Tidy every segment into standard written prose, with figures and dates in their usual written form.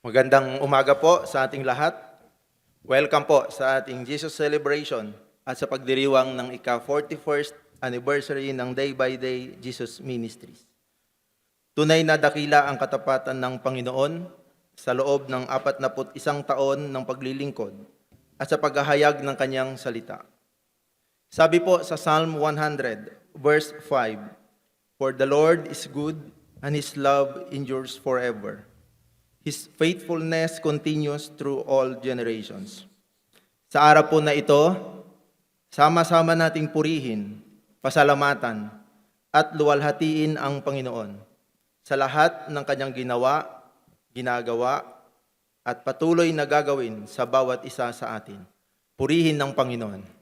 Magandang umaga po sa ating lahat. Welcome po sa ating Jesus Celebration at sa pagdiriwang ng ika-41st anniversary ng Day by Day Jesus Ministries. Tunay na dakila ang katapatan ng Panginoon sa loob ng 41 taon ng paglilingkod at sa paghahayag ng kanyang salita. Sabi po sa Psalm 100, verse 5, "For the Lord is good and His love endures forever. His faithfulness continues through all generations." Sa araw po na ito, sama-sama nating purihin, pasalamatan, at luwalhatiin ang Panginoon sa lahat ng kanyang ginawa, ginagawa, at patuloy na gagawin sa bawat isa sa atin. Purihin ng Panginoon.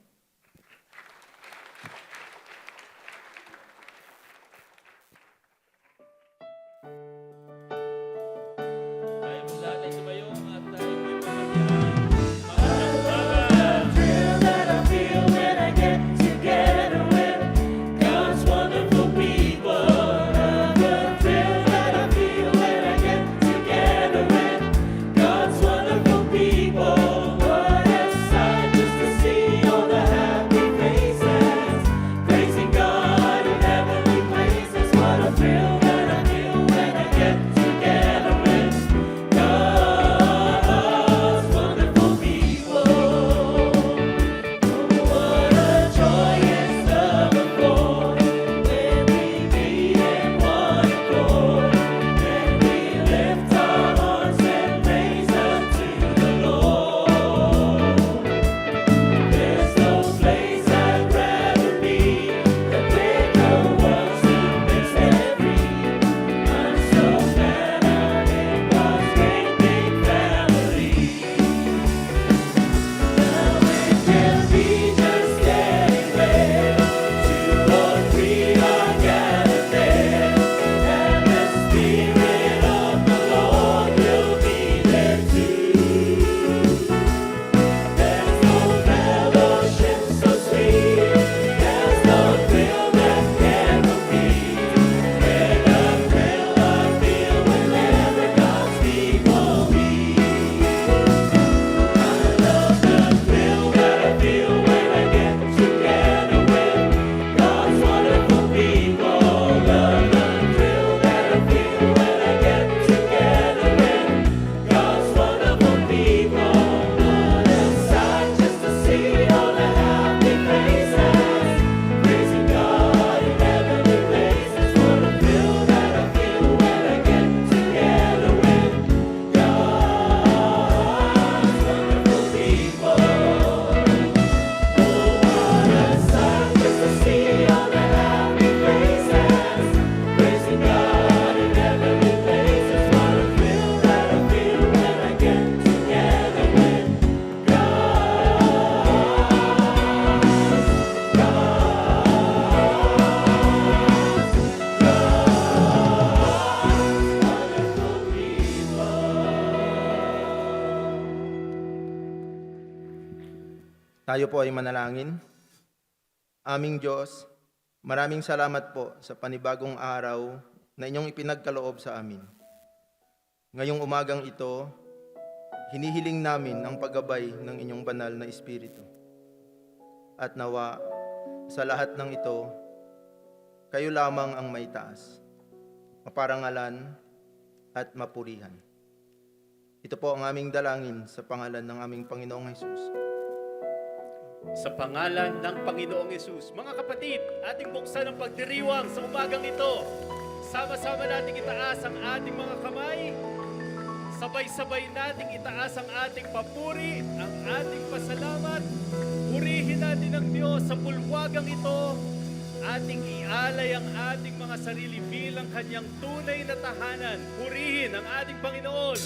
Tayo po ay manalangin. Aming Diyos, maraming salamat po sa panibagong araw na inyong ipinagkaloob sa amin. Ngayong umagang ito, hinihiling namin ang paggabay ng inyong banal na Espiritu. At nawa, sa lahat ng ito, kayo lamang ang may taas, maparangalan at mapurihan. Ito po ang aming dalangin sa pangalan ng aming Panginoong Hesus. Sa pangalan ng Panginoong Yesus. Mga kapatid, ating buksan ang pagdiriwang sa umagang ito. Sama-sama nating itaas ang ating mga kamay. Sabay-sabay nating itaas ang ating papuri, ang ating pasalamat. Purihin natin ang Diyos sa bulwagang ito. Ating ialay ang ating mga sarili bilang kanyang tunay na tahanan. Purihin ang ating Panginoon.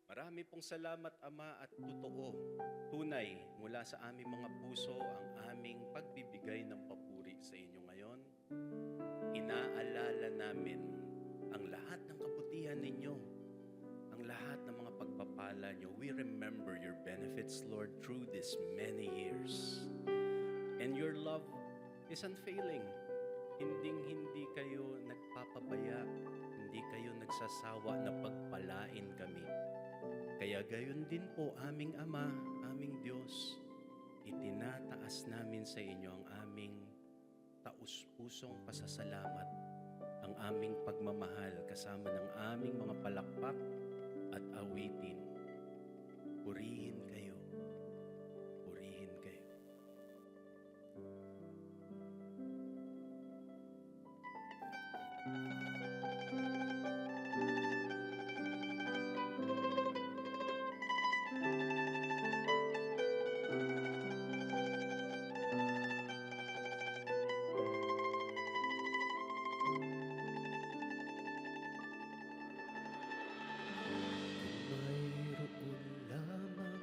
Marami pong salamat, Ama, at totoo, tunay mula sa aming mga puso ang aming pagbibigay ng papuri sa inyo ngayon. Inaalala namin ang lahat ng kabutihan ninyo, ang lahat ng mga pagpapala nyo. We remember your benefits, Lord, through these many years. And your love is unfailing. Hindi kayo nagpapabaya, hindi kayo nagsasawa na pagpalain kami. Kaya gayon din po aming Ama, aming Diyos, itinataas namin sa inyo ang aming taus-pusong pasasalamat, ang aming pagmamahal kasama ng aming mga palakpak at awitin. Purihin kayo. Purihin kayo. Mayroon lamang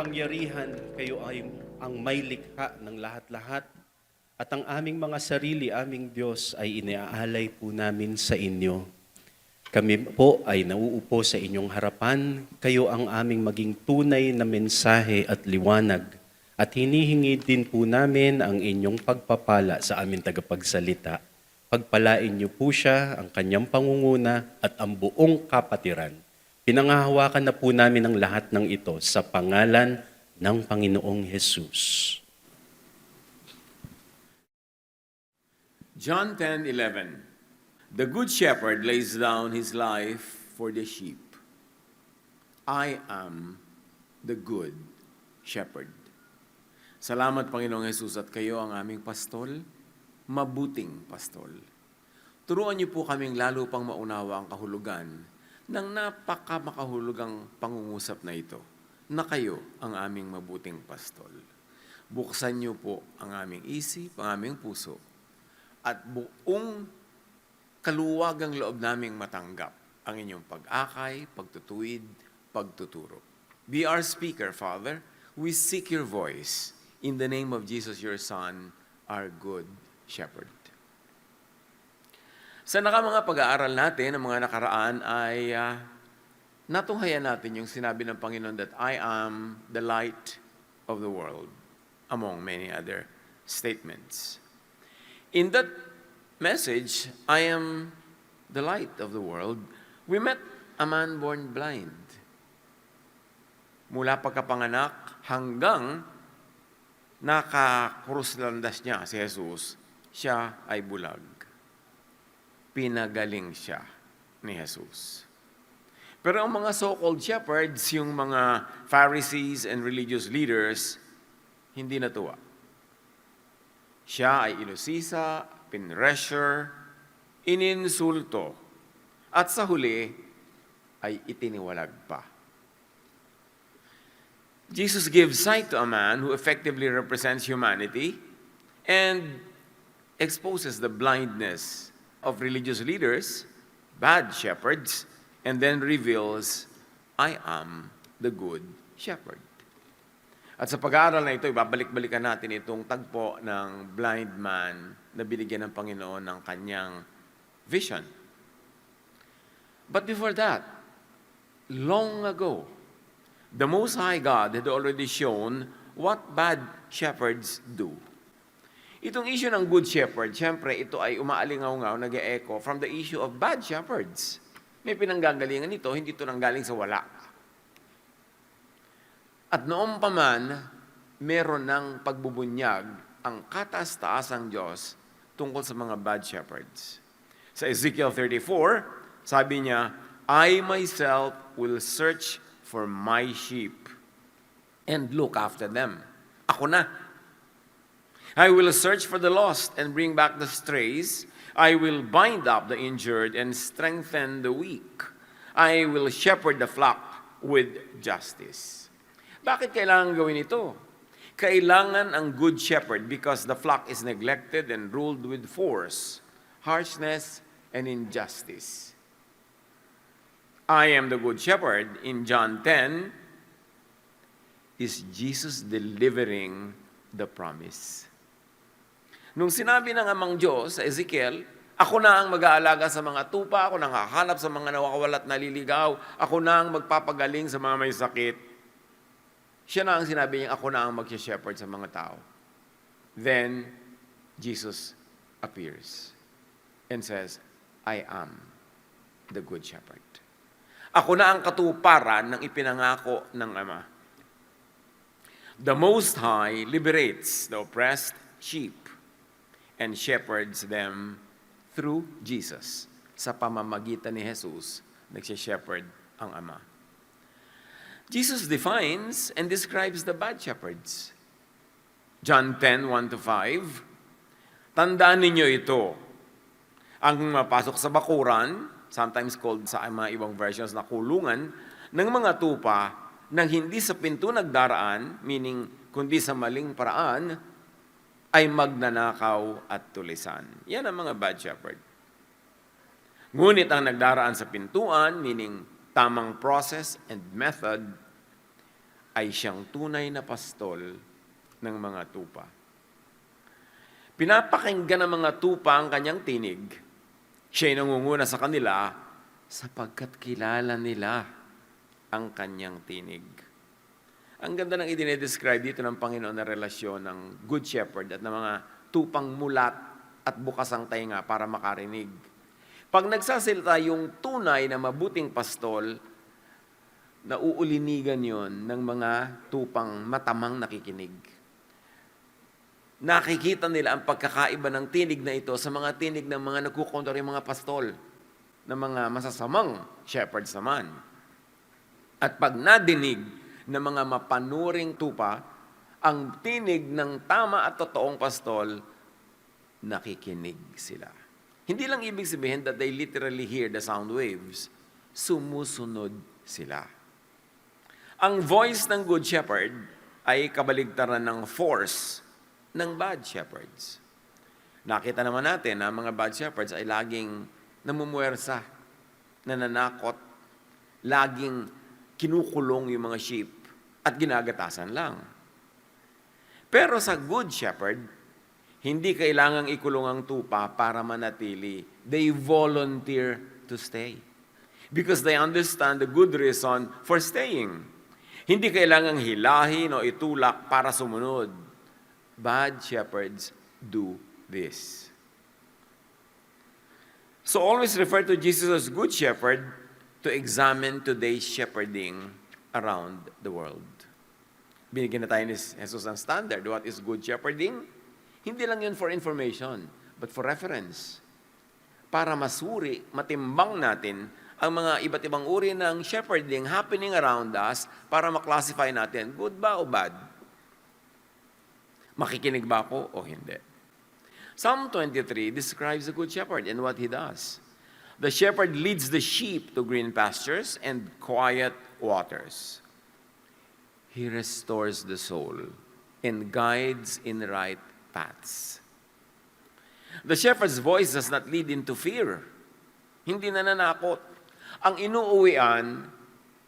makapangyarihan, kayo ay ang may likha ng lahat-lahat. At ang aming mga sarili, aming Diyos, ay iniaalay po namin sa inyo. Kami po ay nauupo sa inyong harapan. Kayo ang aming maging tunay na mensahe at liwanag. At hinihingi din po namin ang inyong pagpapala sa aming tagapagsalita. Pagpalain niyo po siya, ang kanyang pangunguna at ang buong kapatiran. Pinangahawakan na po namin ang lahat ng ito sa pangalan ng Panginoong Hesus. John 10:11. The good shepherd lays down his life for the sheep. I am the good shepherd. Salamat, Panginoong Hesus, at kayo ang aming pastol, mabuting pastol. Turuan niyo po kaming lalo pang maunawa ang kahulugan ng napakamakahulugang pangungusap na ito, na kayo ang aming mabuting pastol. Buksan niyo po ang aming isip, ang aming puso, at buong kaluwagang loob naming matanggap ang inyong pag-akay, pagtutuwid, pagtuturo. Be our speaker, Father. We seek your voice. In the name of Jesus, your Son, our good shepherd. Sa mga pag-aaral natin, ang mga nakaraan ay natunghayan natin yung sinabi ng Panginoon that I am the light of the world, among many other statements. In that message, I am the light of the world, we met a man born blind. Mula pagkapanganak hanggang nakakruslandas niya si Jesus, siya ay bulag. Pinagaling siya ni Jesus. Pero ang mga so-called shepherds, yung mga Pharisees and religious leaders, hindi natuwa. Siya ay inusisa, pinressure, ininsulto, at sa huli ay itiniwalag pa. Jesus gives sight to a man who effectively represents humanity and exposes the blindness of religious leaders, bad shepherds, and then reveals, I am the good shepherd. At sa pag-aaral na ito, ibabalik-balikan natin itong tagpo ng blind man na binigyan ng Panginoon ng kanyang vision. But before that, long ago, the Most High God had already shown what bad shepherds do. Itong issue ng good shepherd, siyempre ito ay umaalingaw-ngaw, nag-e-echo from the issue of bad shepherds. May pinanggagalingan nito, hindi ito nanggaling sa wala. At noon pa man, meron ng pagbubunyag ang kataas-taasang Diyos tungkol sa mga bad shepherds. Sa Ezekiel 34, sabi niya, I myself will search for my sheep and look after them. Ako na. I will search for the lost and bring back the strays. I will bind up the injured and strengthen the weak. I will shepherd the flock with justice. Bakit kailangan gawin ito? Kailangan ang good shepherd because the flock is neglected and ruled with force, harshness, and injustice. I am the good shepherd in John 10 is Jesus delivering the promise. Nung sinabi ng amang Diyos sa Ezekiel, ako na ang mag-aalaga sa mga tupa, ako na ang hahanap sa mga nawawala at naliligaw, ako na ang magpapagaling sa mga may sakit. Siya na ang sinabi niya, ako na ang mag-shepherd sa mga tao. Then, Jesus appears and says, I am the good shepherd. Ako na ang katuparan ng ipinangako ng Ama. The Most High liberates the oppressed sheep and shepherds them through Jesus. Sa pamamagitan ni Jesus, nagsishepherd ang Ama. Jesus defines and describes the bad shepherds. John 10, 1-5, tandaan ninyo ito, ang mapasok sa bakuran, sometimes called sa mga ibang versions na kulungan, ng mga tupa nang hindi sa pinto nagdaraan, meaning kundi sa maling paraan, ay magnanakaw at tulisan. Yan ang mga bad shepherd. Ngunit ang nagdaraan sa pintuan, meaning tamang process and method, ay siyang tunay na pastol ng mga tupa. Pinapakinggan ng mga tupa ang kanyang tinig. Siya'y nangunguna sa kanila sapagkat kilala nila ang kanyang tinig. Ang ganda ng idinedescribe dito ng Panginoon na relasyon ng Good Shepherd at ng mga tupang mulat at bukas ang tainga para makarinig. Pag nagsasalita yung tunay na mabuting pastol, nauulinigan yon ng mga tupang matamang nakikinig. Nakikita nila ang pagkakaiba ng tinig na ito sa mga tinig ng mga nagkukontra yung mga pastol, ng mga masasamang shepherds naman. At pag nadinig ng mga mapanuring tupa, ang tinig ng tama at totoong pastol, nakikinig sila. Hindi lang ibig sabihin that they literally hear the sound waves, sumusunod sila. Ang voice ng Good Shepherd ay kabaligtaran ng force ng bad shepherds. Nakita naman natin na mga bad shepherds ay laging namumuwersa, nananakot, laging kinukulong yung mga sheep at ginagatasan lang. Pero sa Good Shepherd, hindi kailangang ikulong ang tupa para manatili. They volunteer to stay. Because they understand the good reason for staying. Hindi kailangang hilahin o itulak para sumunod. Bad shepherds do this. So always refer to Jesus as Good Shepherd to examine today's shepherding around the world. Binigyan na tayo ni Jesus ng standard. What is good shepherding? Hindi lang yun for information, but for reference. Para masuri, matimbang natin ang mga iba't ibang uri ng shepherding happening around us para maklasify natin, good ba o bad? Makikinig ba ako o hindi? Psalm 23 describes the good shepherd and what he does. The shepherd leads the sheep to green pastures and quiet waters. He restores the soul and guides in right paths. The shepherd's voice does not lead into fear. Hindi nananakot. Ang inuuwian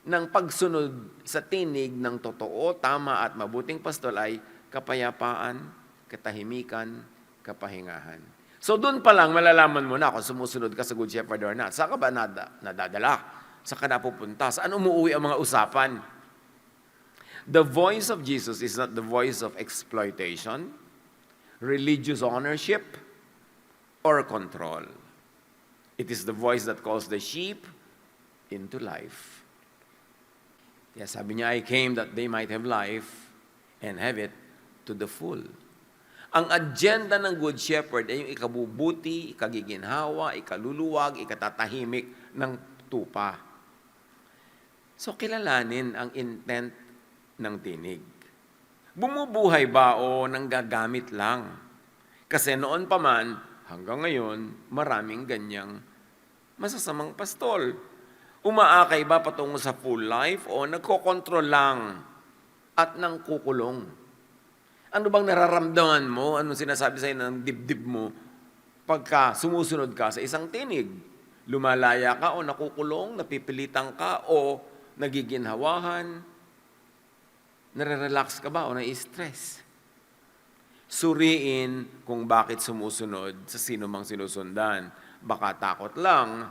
ng pagsunod sa tinig ng totoo, tama at mabuting pastol ay kapayapaan, katahimikan, kapahingahan. So doon pa lang malalaman mo na kung sumusunod ka sa Good Shepherd or not. Saan ka ba nadadala? Saan ka napupunta? Saan umuwi ang mga usapan? The voice of Jesus is not the voice of exploitation, religious ownership, or control. It is the voice that calls the sheep into life. Kaya sabi niya, I came that they might have life and have it to the full. Ang agenda ng Good Shepherd ay yung ikabubuti, ikagiginhawa, ikaluluwag, ikatatahimik ng tupa. So kilalanin ang intent ng tinig. Bumubuhay ba o nanggagamit lang? Kasi noon pa man, hanggang ngayon, maraming ganyang masasamang pastol. Umaakay ba patungo sa full life o nagkokontrol lang at nang kukulong? Ano bang nararamdaman mo? Anong sinasabi sa'yo ng dibdib mo pagka sumusunod ka sa isang tinig? Lumalaya ka o nakukulong, napipilitan ka o nagiginhawahan? Nare-relax ka ba o na-stress? Suriin kung bakit sumusunod sa sino mang sinusundan. Baka takot lang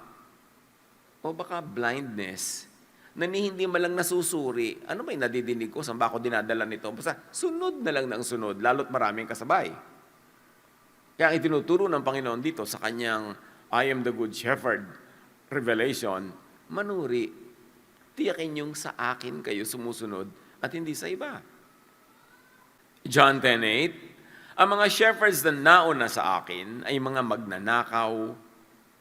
o baka blindness na hindi malang nasusuri. Ano ba yung nadidinig ko? Saan ba ako dinadala nito? Basta sunod na lang ng sunod, lalo't maraming kasabay. Kaya ang itinuturo ng Panginoon dito sa kanyang I am the Good Shepherd revelation, manuri, tiyakin yung sa akin kayo sumusunod at hindi sa iba. John 10:8, ang mga shepherds na nauna sa akin ay mga magnanakaw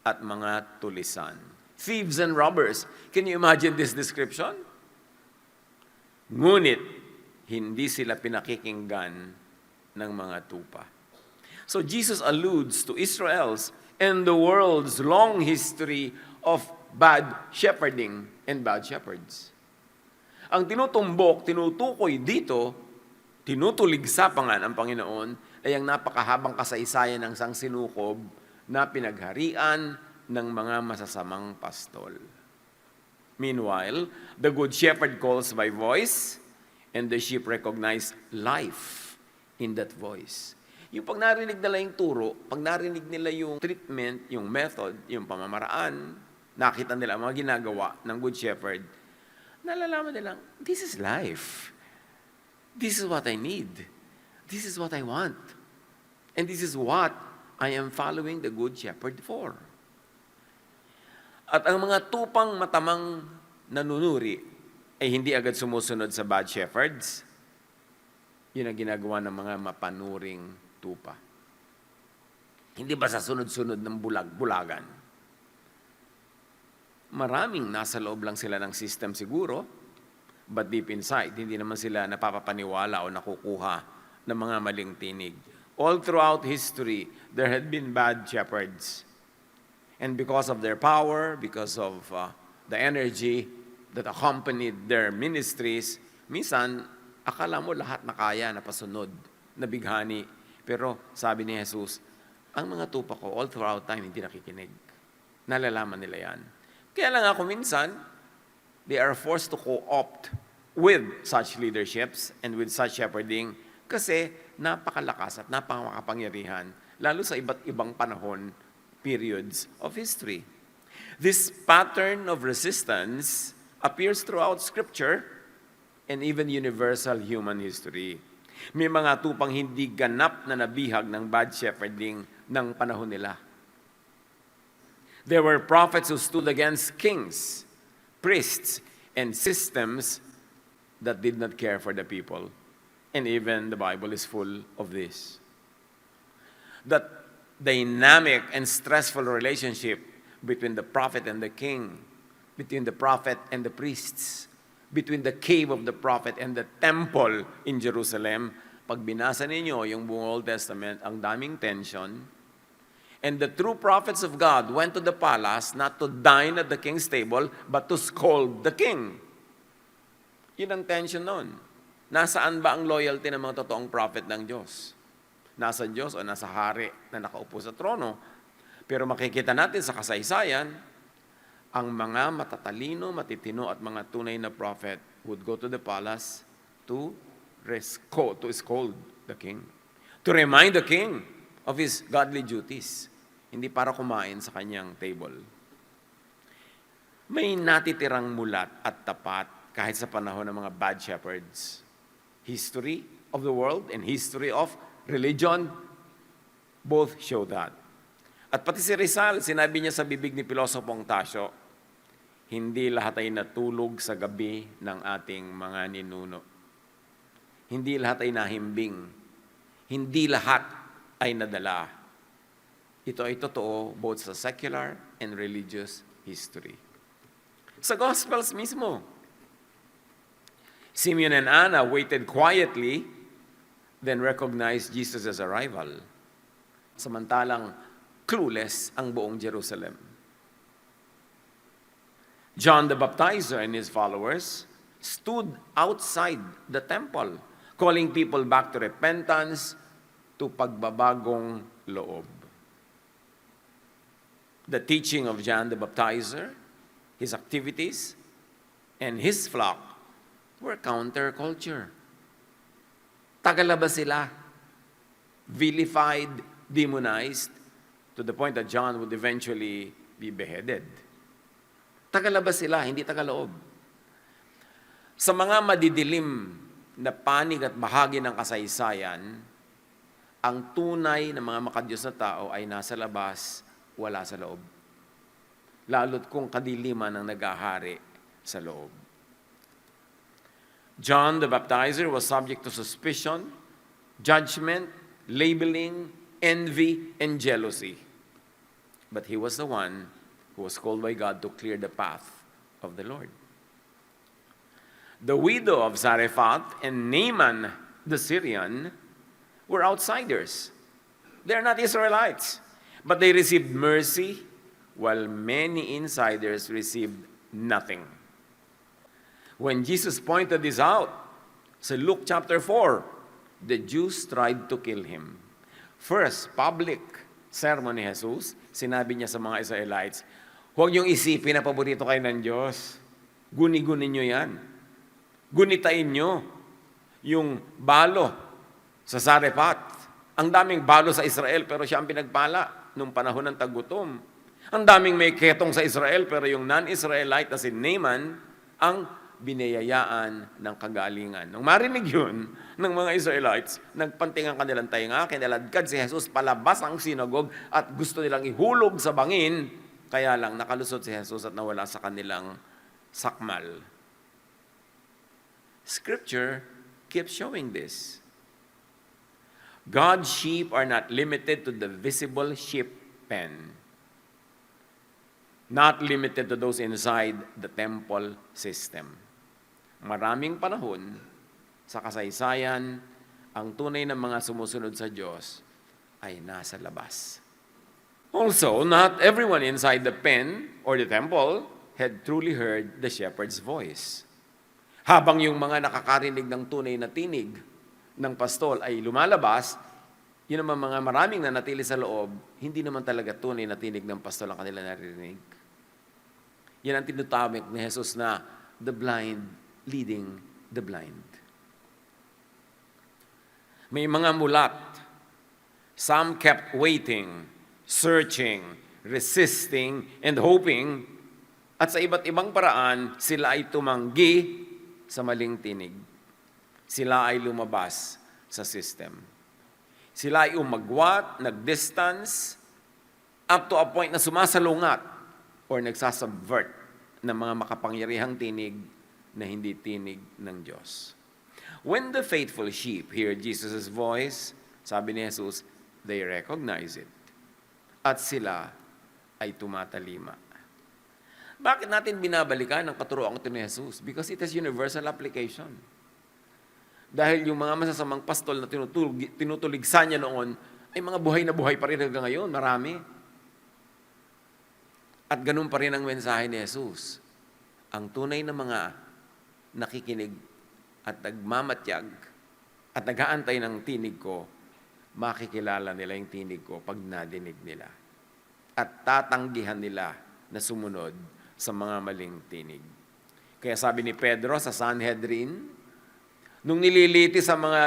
at mga tulisan. Thieves and robbers. Can you imagine this description? Ngunit, hindi sila pinakikinggan ng mga tupa. So Jesus alludes to Israel's and the world's long history of bad shepherding and bad shepherds. Ang tinutumbok, tinutukoy dito, tinutuligsa pa nga ng Panginoon ay ang napakahabang kasaysayan ng sang sinukob na pinagharian ng mga masasamang pastol. Meanwhile, the Good Shepherd calls by voice And the sheep recognized life in that voice. Yung pag narinig nila yung turo, pag narinig nila yung treatment, yung method, yung pamamaraan, nakita nila ang mga ginagawa ng Good Shepherd, nalalaman nilang, this is life. This is what I need. This is what I want. And this is what I am following the Good Shepherd for. At ang mga tupang matamang nanunuri ay hindi agad sumusunod sa bad shepherds. Yun ang ginagawa ng mga mapanuring tupa. Hindi ba sa sunod-sunod ng bulag-bulagan? Maraming nasa loob lang sila ng system siguro, but deep inside, hindi naman sila napapapaniwala o nakukuha ng mga maling tinig. All throughout history, there had been bad shepherds. And because of their power, because of the energy that accompanied their ministries, minsan, akala mo lahat na kaya, napasunod, nabighani. Pero sabi ni Jesus, ang mga tupa ko, all throughout time, hindi nakikinig. Nalalaman nila yan. Kaya lang ako minsan, they are forced to co-opt with such leaderships and with such shepherding kasi napakalakas at napakakapangyarihan, lalo sa iba't ibang panahon, periods of history. This pattern of resistance appears throughout Scripture and even universal human history. May mga tupang hindi ganap na nabihag ng bad shepherding ng panahon nila. There were prophets who stood against kings, priests, and systems that did not care for the people. And even the Bible is full of this. That dynamic and stressful relationship between the prophet and the king, between the prophet and the priests, between the cave of the prophet and the temple in Jerusalem. Pag binasa ninyo yung buong Old Testament, ang daming tension. And the true prophets of God went to the palace not to dine at the king's table, but to scold the king. Yun ang tension noon. Nasaan ba ang loyalty ng mga totoong prophet ng Diyos? Nasa Diyos o nasa hari na nakaupo sa trono? Pero makikita natin sa kasaysayan, ang mga matatalino, matitino at mga tunay na prophet would go to the palace to scold the king. To remind the king of his godly duties. Hindi para kumain sa kanyang table. May natitirang mulat at tapat kahit sa panahon ng mga bad shepherds. History of the world and history of religion both show that. At pati si Rizal, sinabi niya sa bibig ni Pilosopong Tasio, hindi lahat ay natulog sa gabi ng ating mga ninuno. Hindi lahat ay nahimbing. Hindi lahat ay nadala. Ito ay totoo both sa secular and religious history. Sa Gospels mismo, Simeon and Anna waited quietly, then recognized Jesus' arrival. Samantalang clueless ang buong Jerusalem. John the Baptizer and his followers stood outside the temple, calling people back to repentance, to pagbabagong loob. The teaching of John the Baptizer, his activities, and his flock were counterculture. Tagalaba sila, vilified, demonized, to the point that John would eventually be beheaded. Tagalabas sila, hindi tagaloob. Sa mga madidilim na panig at bahagi ng kasaysayan, ang tunay na mga makadiyos na tao ay nasa labas, wala sa loob. Lalo't kung kadiliman ang nagahari sa loob. John the Baptizer was subject to suspicion, judgment, labeling, envy, and jealousy. But he was the one who was called by God to clear the path of the Lord. The widow of Zarephath and Naaman the Syrian were outsiders. They're not Israelites, but they received mercy, while many insiders received nothing. When Jesus pointed this out, sa Luke chapter 4, the Jews tried to kill him. First, public sermon ni Jesus, sinabi niya sa mga Israelites, huwag niyong isipin na paborito kayo ng Diyos. Guni-guni niyo yan. Gunitain niyo. yung balo sa Zarephath. Ang daming balo sa Israel pero siya ang pinagpala nung panahon ng tagutom. Ang daming may ketong sa Israel pero yung non-Israelite na si Naaman ang biniyayaan ng kagalingan. Nung marinig yun ng mga Israelites, nagpantingan kanilang tainga, kinaladkad si Jesus palabas ang sinagog at gusto nilang ihulog sa bangin, kaya lang nakalusot si Jesus at nawala sa kanilang sakmal. Scripture keeps showing this. God's sheep are not limited to the visible sheep pen. Not limited to those inside the temple system. Maraming panahon sa kasaysayan, ang tunay na mga sumusunod sa Diyos ay nasa labas. Also, not everyone inside the pen or the temple had truly heard the shepherd's voice. Habang yung mga nakakarinig ng tunay na tinig ng pastol ay lumalabas, yun naman mga maraming nanatili sa loob, hindi naman talaga tunay na tinig ng pastol ang kanila naririnig. Yan ang tinutawag ni Jesus na the blind leading the blind. May mga mulat. Some kept waiting, searching, resisting, and hoping. At sa iba't ibang paraan, sila ay tumanggi sa maling tinig. Sila ay lumabas sa system. Sila ay umagwat, nag-distance, up to a point na sumasalungat or nagsasubvert ng mga makapangyarihang tinig na hindi tinig ng Diyos. When the faithful sheep hear Jesus' voice, sabi ni Jesus, they recognize it. At sila ay tumatalima. Bakit natin binabalikan ang katuroang ito ni Jesus? Because it has universal application. Dahil yung mga masasamang pastol na tinutuligsan niya noon, ay mga buhay na buhay pa rin hanggang ngayon, marami. At ganun pa rin ang mensahe ni Jesus. Ang tunay na mga nakikinig at nagmamatyag at nag-aantay ng tinig ko, makikilala nila yung tinig ko pag nadinig nila. At tatanggihan nila na sumunod sa mga maling tinig. Kaya sabi ni Pedro sa Sanhedrin, nung nililiti sa mga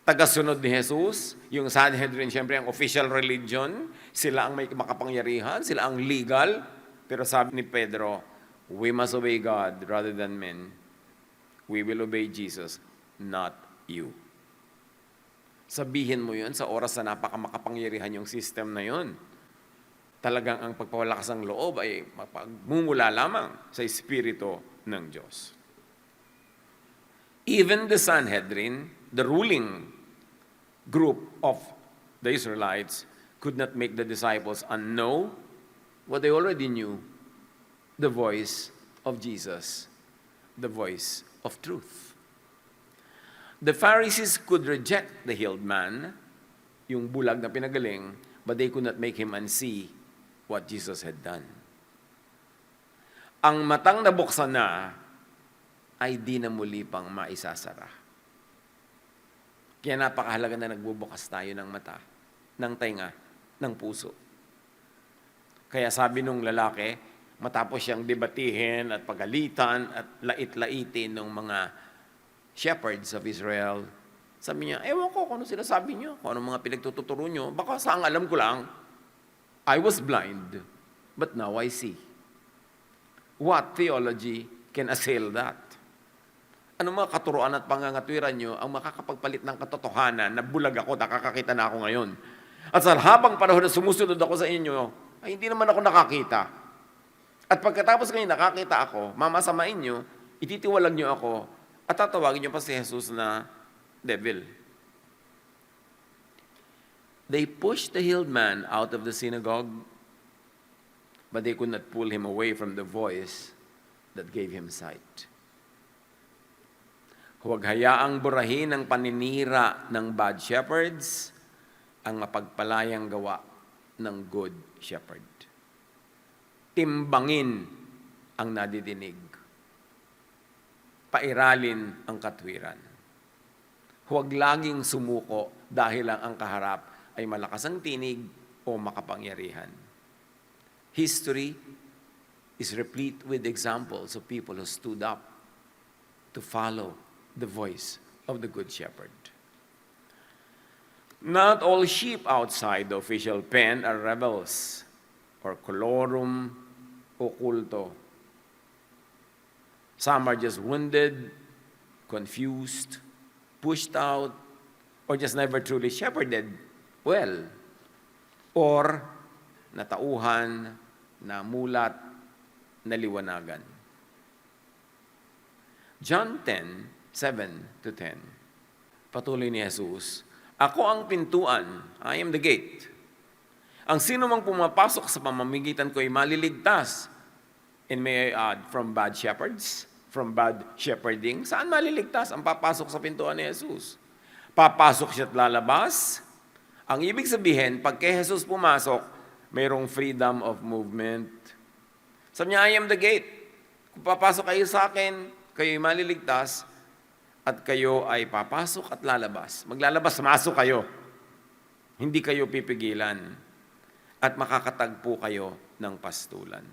tagasunod ni Jesus, yung Sanhedrin, siyempre ang official religion, sila ang may makapangyarihan, sila ang legal, pero sabi ni Pedro, we must obey God rather than men. We will obey Jesus, not you. Sabihin mo yun sa oras na napakamakapangyarihan yung system na yun. Talagang ang pagpapalakas ng loob ay magmumula lamang sa Espiritu ng Diyos. Even the Sanhedrin, the ruling group of the Israelites, could not make the disciples unknow what they already knew, the voice of Jesus, the voice of truth. The Pharisees could reject the healed man, yung bulag na pinagaling, but they could not make him unsee what Jesus had done. Ang matang nabuksan na ay di na muli pang maisasara. Kaya napakahalaga na nagbubukas tayo ng mata, ng tainga, ng puso. Kaya sabi nung lalaki, matapos siyang debatihin at pagalitan at lait-laitin ng mga shepherds of Israel, sabi niya, ewan ko kung ano sila sabi niyo, kung ano mga pinagtututuro niyo, baka sa ang alam ko lang, I was blind, but now I see. What theology can assail that? Ano mga katuroan at pangangatwiran niyo ang makakapagpalit ng katotohanan na bulag ako, nakakakita na ako ngayon. At sa habang panahon na sumusunod ako sa inyo, ay hindi naman ako nakakita. At pagkatapos ngayon nakakita ako, mamasamain nyo, ititiwalag nyo ako, at tatawagin nyo pa si Jesus na devil. They pushed the healed man out of the synagogue, but they could not pull him away from the voice that gave him sight. Huwag hayaang burahin ng paninira ng bad shepherds ang mapagpalayang gawa ng good shepherd. Timbangin ang nadidinig. Pairalin ang katwiran. Huwag laging sumuko dahil lang ang kaharap ay malakas ang tinig o makapangyarihan. History is replete with examples of people who stood up to follow the voice of the Good Shepherd. Not all sheep outside the official pen are rebels or colorum occulto. Some are just wounded, confused, pushed out, or just never truly shepherded well, or natauhan, namulat, naliwanagan. John 10:7-10. Patuloy ni Jesus, "Ako ang pintuan, I am the gate. Ang sino mang pumapasok sa pamamagitan ko ay maliligtas." And may I add, from bad shepherds, from bad shepherding. Saan maliligtas ang papasok sa pintuan ni Jesus? Papasok siya at lalabas. Ang ibig sabihin, pag kay Jesus pumasok, mayroong freedom of movement. Sabi niya, I am the gate. Kung papasok kayo sa akin, kayo ay maliligtas, at kayo ay papasok at lalabas. Maglalabas, masok kayo. Hindi kayo pipigilan. At makakatagpo kayo ng pastulan.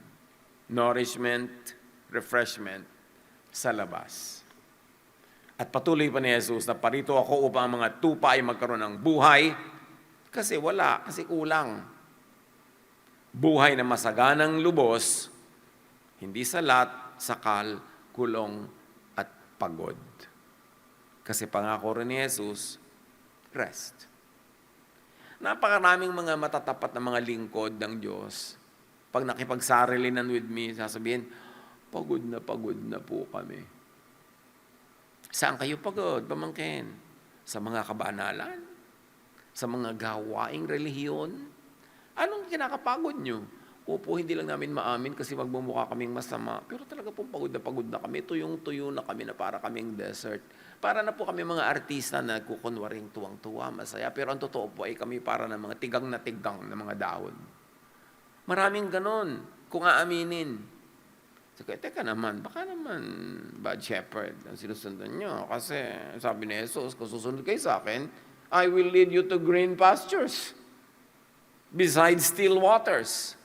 Nourishment, refreshment sa labas. At patuloy pa ni Jesus na parito ako upang ang mga tupa ay magkaroon ng buhay kasi wala, kasi kulang. Buhay na masaganang lubos, hindi salat, sakal, kulong, at pagod. Kasi pangako rin ni Jesus, rest. Napakaraming mga matatapat na mga lingkod ng Diyos. Pag nakipagsarilinan with me, sasabihin, pagod na po kami. Saan kayo pagod, pamangkin? Sa mga kabanalan? Sa mga gawaing relihiyon? Anong kinakapagod nyo? Opo, hindi lang namin maamin kasi magmumukha kaming masama. Pero talaga pong pagod na kami. Tuyong-tuyo na kami na para kaming desert. Para na po kami mga artista na kukunwaring tuwang-tuwa, masaya. Pero ang totoo po ay kami para na mga tigang na mga dahon. Maraming ganon kung aaminin. So, teka naman, baka naman bad shepherd ang sinusundan nyo. Kasi sabi ni Jesus, kung susunod kayo sa akin, I will lead you to green pastures. Beside still waters.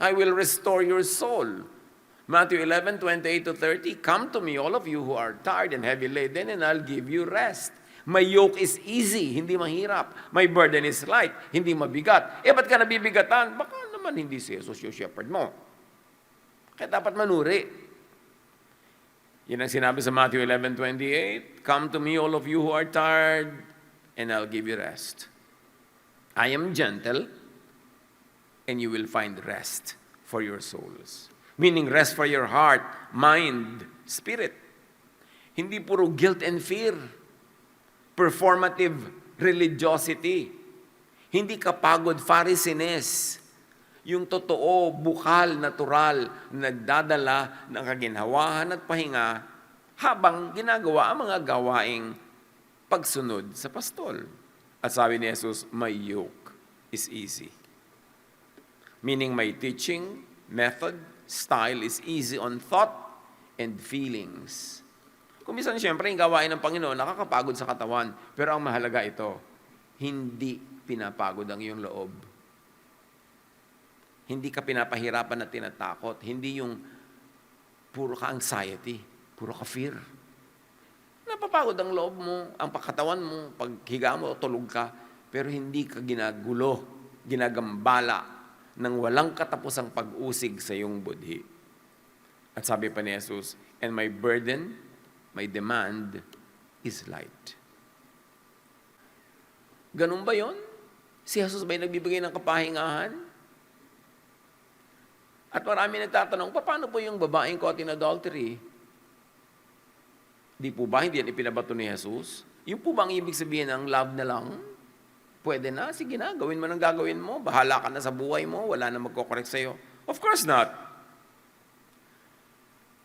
I will restore your soul. Matthew 11:28-30, come to me, all of you who are tired and heavy laden, and I'll give you rest. My yoke is easy, hindi mahirap. My burden is light, hindi mabigat. Ba't ka nabibigatan? Baka naman hindi si Jesus yung shepherd mo. Kaya dapat manuri. Yan ang sinabi sa Matthew 11:28, come to me, all of you who are tired, and I'll give you rest. I am gentle, and you will find rest for your souls. Meaning rest for your heart, mind, spirit. Hindi puro guilt and fear. Performative religiosity. Hindi kapagod Pharisees. Yung totoo, bukal, natural, nagdadala ng kaginhawahan at pahinga habang ginagawa ang mga gawaing pagsunod sa pastol. At sabi ni Jesus, my yoke is easy. Meaning my teaching, method, style is easy on thought and feelings. Kung minsan siyempre, yung gawain ng Panginoon, nakakapagod sa katawan. Pero ang mahalaga ito, hindi pinapagod ang iyong loob. Hindi ka pinapahirapan at tinatakot. Hindi yung puro ka anxiety, puro ka fear. Napapagod ang loob mo, ang pagkatawan mo, paghiga mo, tulog ka, pero hindi ka ginagulo, ginagambala ng walang katapusang pag-usig sa iyong budhi. At sabi pa ni Jesus, and my burden, my demand is light. Ganun ba yon? Si Jesus ba'y nagbibigay ng kapahingahan? At marami nagtatanong, paano po yung babaeng caught in adultery? Di po ba hindi yan ipinabato ni Jesus? Yung po bang ibig sabihin ng love na lang? Pwede na, sige na, gawin mo ng gagawin mo. Bahala ka na sa buhay mo, wala na magkokorek sa'yo. Of course not.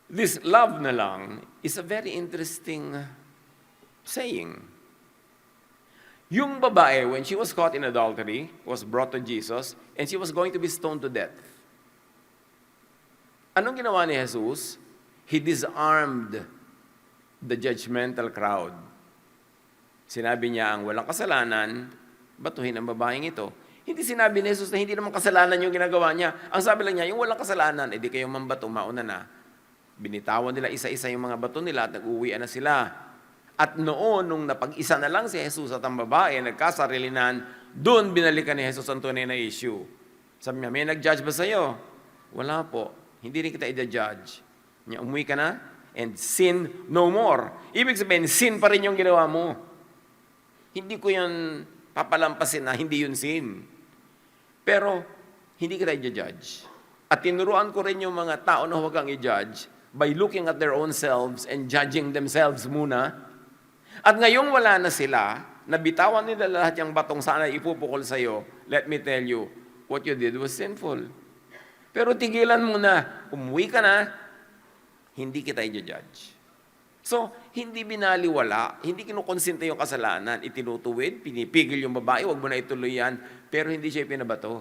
This love na lang is a very interesting saying. Yung babae, when she was caught in adultery, was brought to Jesus, and she was going to be stoned to death. Anong ginawa ni Jesus? He disarmed the judgmental crowd. Sinabi niya, ang walang kasalanan, batuhin ang babaeng ito. Hindi sinabi ni Jesus na hindi naman kasalanan yung ginagawa niya. Ang sabi lang niya, yung walang kasalanan, edi kayo mambato, mauna na. Binitawan nila isa-isa yung mga bato nila at nag-uwian na sila. At noon, nung napag-isa na lang si Jesus at ang babae, nagkasarilinan, doon binalikan ni Jesus ang tunay na issue. Sabi niya, may nag-judge ba sa'yo? Wala po. Hindi rin kita i-judge. Niya, umuwi ka na and sin no more. Ibig sabihin, sin pa rin yung ginawa mo. Hindi ko yun papalampasin na hindi yun sin. Pero, hindi kita i-judge. At tinuruan ko rin yung mga tao na huwag kang i-judge by looking at their own selves and judging themselves muna. At ngayong wala na sila, nabitawan nila lahat yung batong sana ipupukol sa'yo, let me tell you, what you did was sinful. Pero tigilan mo na, umuwi ka na, hindi kita i-judge. So, hindi binaliwala, hindi kinukonsente yung kasalanan, itinutuwid, pinipigil yung babae, wag mo na ituloy yan, pero hindi siya pinabato.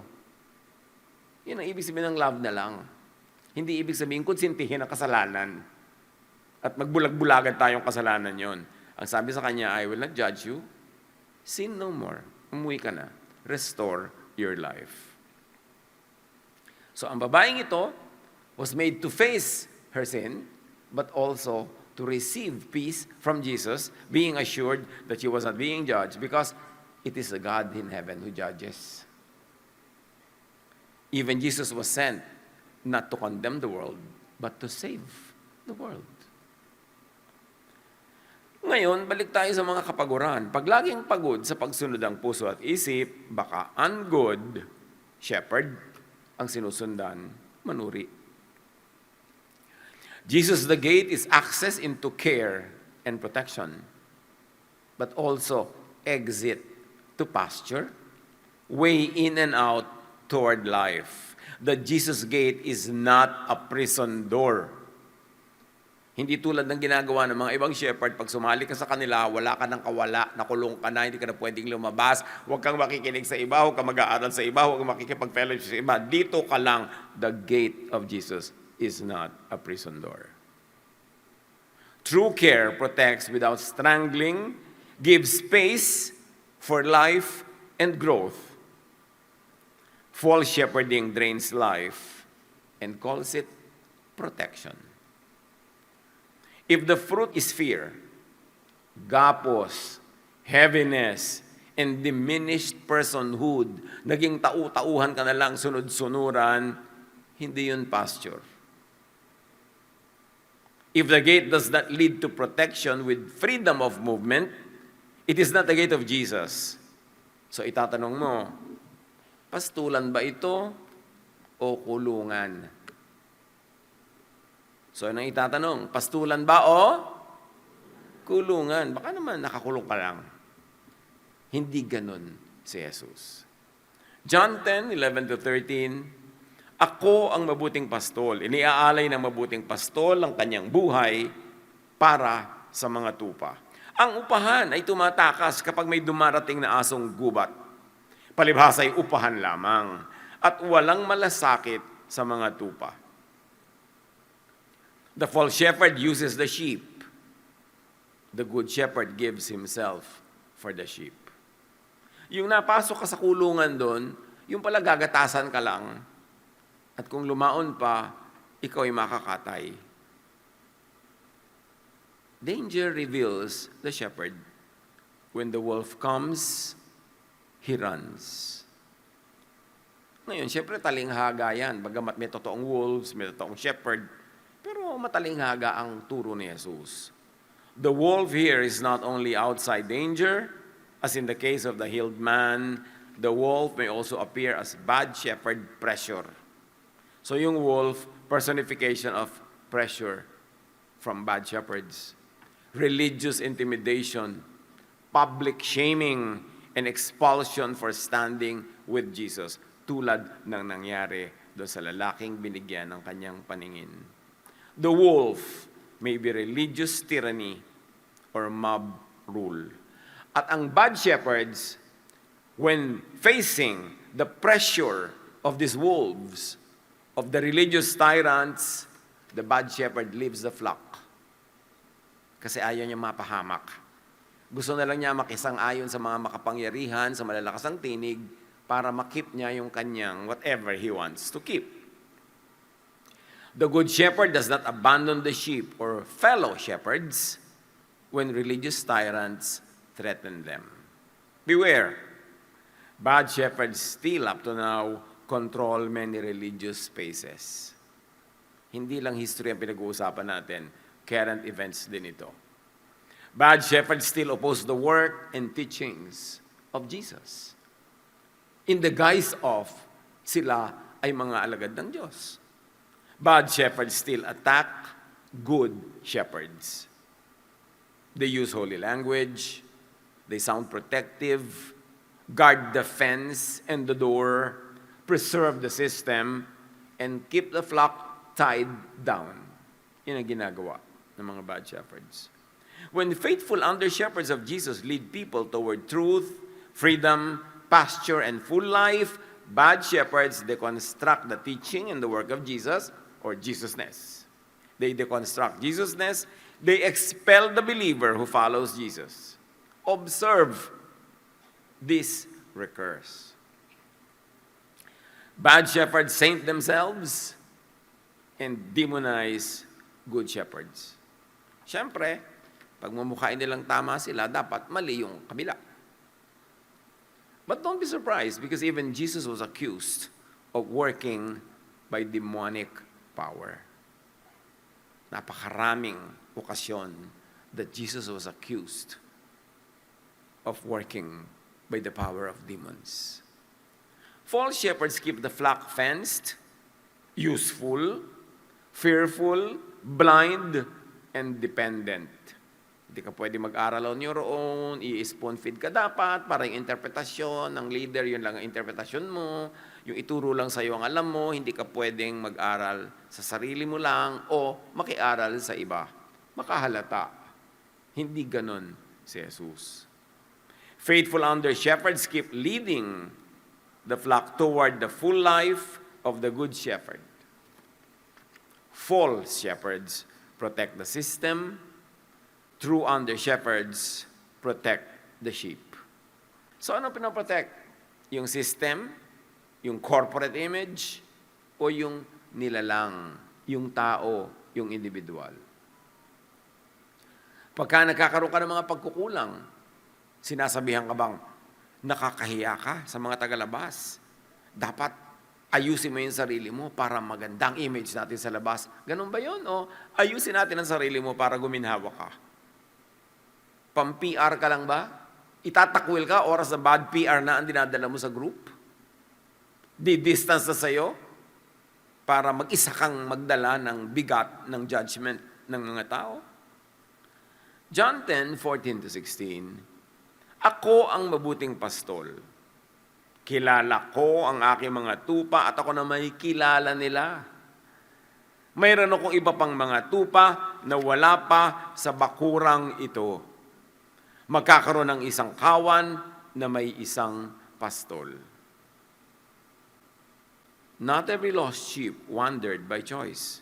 Yan ang ibig sabihin ng love na lang. Hindi ibig sabihin konsentihin ang kasalanan. At magbulag-bulagan tayong kasalanan yon. Ang sabi sa kanya, I will not judge you. Sin no more. Umuwi ka na. Restore your life. So ang babaeng ito was made to face her sin, but also to receive peace from Jesus, being assured that she was not being judged because it is a God in heaven who judges. Even Jesus was sent not to condemn the world, but to save the world. Ngayon, balik tayo sa mga kapaguran. Pag laging pagod sa pagsunod ang puso at isip, baka ungood shepherd ang sinusundan, manuri. Jesus the gate is access into care and protection, but also exit to pasture, way in and out toward life. The Jesus gate is not a prison door. Hindi tulad ng ginagawa ng mga ibang shepherd, pag sumali ka sa kanila, wala ka ng kawala, nakulong ka na, hindi ka na pwedeng lumabas, huwag kang makikinig sa iba, huwag kang mag-aaral sa iba, huwag kang makikipag-fellowship sa iba. Dito ka lang, the gate of Jesus is not a prison door. True care protects without strangling, gives space for life and growth. False shepherding drains life and calls it protection. If the fruit is fear, gapos, heaviness, and diminished personhood, naging tau-tauhan ka na lang, sunod-sunuran, hindi yun pasture. If the gate does not lead to protection with freedom of movement, it is not the gate of Jesus. So itatanong mo, pastulan ba ito o kulungan? So, nang itatanong, pastulan ba o kulungan? Baka naman nakakulong ka lang. Hindi ganun si Jesus. John 10:11-13, Ako ang mabuting pastol. Iniaalay ng mabuting pastol ang kanyang buhay para sa mga tupa. Ang upahan ay tumatakas kapag may dumarating na asong gubat. Palibhasa ay upahan lamang at walang malasakit sa mga tupa. The false shepherd uses the sheep. The good shepherd gives himself for the sheep. Yung napasok ka sa kulungan doon, yung pala gagatasan ka lang. At kung lumaon pa, ikaw ay makakatay. Danger reveals the shepherd. When the wolf comes, he runs. Ngayon, syempre talinghaga yan. Bagamat may totoong wolves, may totoong shepherd, pero matalinghaga ang turo ni Jesus. The wolf here is not only outside danger, as in the case of the healed man, the wolf may also appear as bad shepherd pressure. So yung wolf, personification of pressure from bad shepherds. Religious intimidation, public shaming, and expulsion for standing with Jesus, tulad ng nangyari doon sa lalaking binigyan ng kanyang paningin. The wolf may be religious tyranny or mob rule. At ang bad shepherds, when facing the pressure of these wolves, of the religious tyrants, the bad shepherd leaves the flock. Kasi ayaw niya mapahamak. Gusto na lang niya makisang-ayon sa mga makapangyarihan, sa malalakas ang tinig, para makip niya yung kanyang whatever he wants to keep. The good shepherd does not abandon the sheep or fellow shepherds. when religious tyrants threaten them. Beware, bad shepherds still up to now control many religious spaces. Hindi lang history ang pinag-uusapan natin, current events din ito. Bad shepherds still oppose the work and teachings of Jesus. In the guise of sila ay mga alagad ng Diyos. Bad shepherds still attack good shepherds. They use holy language, they sound protective, guard the fence and the door, preserve the system, and keep the flock tied down. Yun ang ginagawa ng mga bad shepherds. When faithful under-shepherds of Jesus lead people toward truth, freedom, pasture, and full life, bad shepherds deconstruct the teaching and the work of Jesus, or Jesusness. They deconstruct Jesusness. They expel the believer who follows Jesus. Observe, this recurs. Bad shepherds saint themselves and demonize good shepherds. Siyempre, pag mamukhain nilang tama sila, dapat mali yung kabila. But don't be surprised because even Jesus was accused of working by demonic power. Napakaraming okasyon that Jesus was accused of working by the power of demons. False shepherds keep the flock fenced, useful, fearful, blind, and dependent. Hindi ka pwede mag-aral on your own, i-spoon feed ka dapat, para yung interpretasyon ng leader, yun lang ang interpretasyon mo, yung ituro lang sa'yo ang alam mo, hindi ka pwedeng mag-aral sa sarili mo lang o makiaral sa iba. Makahalata. Hindi ganon si Jesus. Faithful under-shepherds keep leading the flock toward the full life of the good shepherd. False shepherds protect the system. True under-shepherds protect the sheep. So ano pinoprotect? Yung system, yung corporate image, o yung nilalang, yung tao, yung individual? Pagka nagkakaroon ka ng mga pagkukulang, sinasabihan ka bang, nakakahiya ka sa mga tagalabas? Dapat ayusin mo yung sarili mo para magandang image natin sa labas. Ganun ba yun? O ayusin natin ang sarili mo para guminhawa ka? Pam-PR ka lang ba? Itatakwil ka oras na bad PR na ang dinadala mo sa group? Di-distance na sa'yo para mag-isa kang magdala ng bigat ng judgment ng mga tao? John 10:14-16, Ako ang mabuting pastol. Kilala ko ang aking mga tupa at ako na may kilala nila. Mayroon akong iba pang mga tupa na wala pa sa bakurang ito. Magkakaroon ng isang kawan na may isang pastol. Not every lost sheep wandered by choice.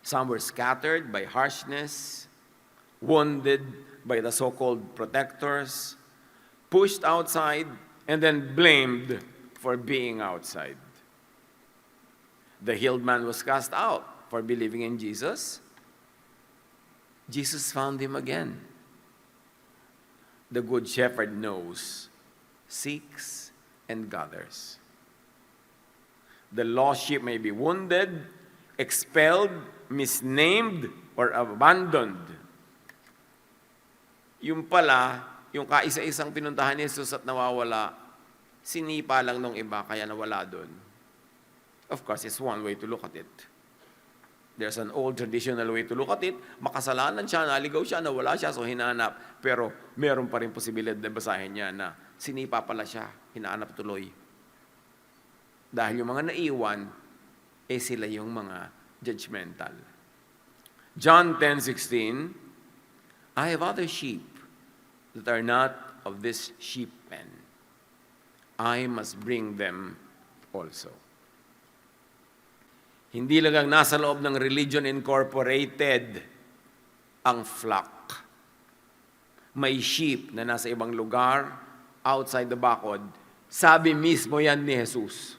Some were scattered by harshness, wounded by the so-called protectors, pushed outside, and then blamed for being outside. The healed man was cast out for believing in Jesus. Jesus found him again. The good shepherd knows, seeks, and gathers. The lost sheep may be wounded, expelled, misnamed, or abandoned. Yung pala, yung kaisa-isang pinuntahan ni Jesus at nawawala, sinipa lang nung iba kaya nawala doon. Of course, it's one way to look at it. There's an old traditional way to look at it. Makasalanan siya, naligaw siya, nawala siya, so hinanap. Pero meron pa rin posibilidad na basahin niya na sinipa pala siya, hinanap tuloy. Dahil yung mga naiwan, sila yung mga judgmental. John 10:16, I have other sheep that are not of this sheep pen. I must bring them also. Hindi lang nasa loob ng religion incorporated ang flock. May sheep na nasa ibang lugar, outside the bakod. Sabi mismo yan ni Jesus.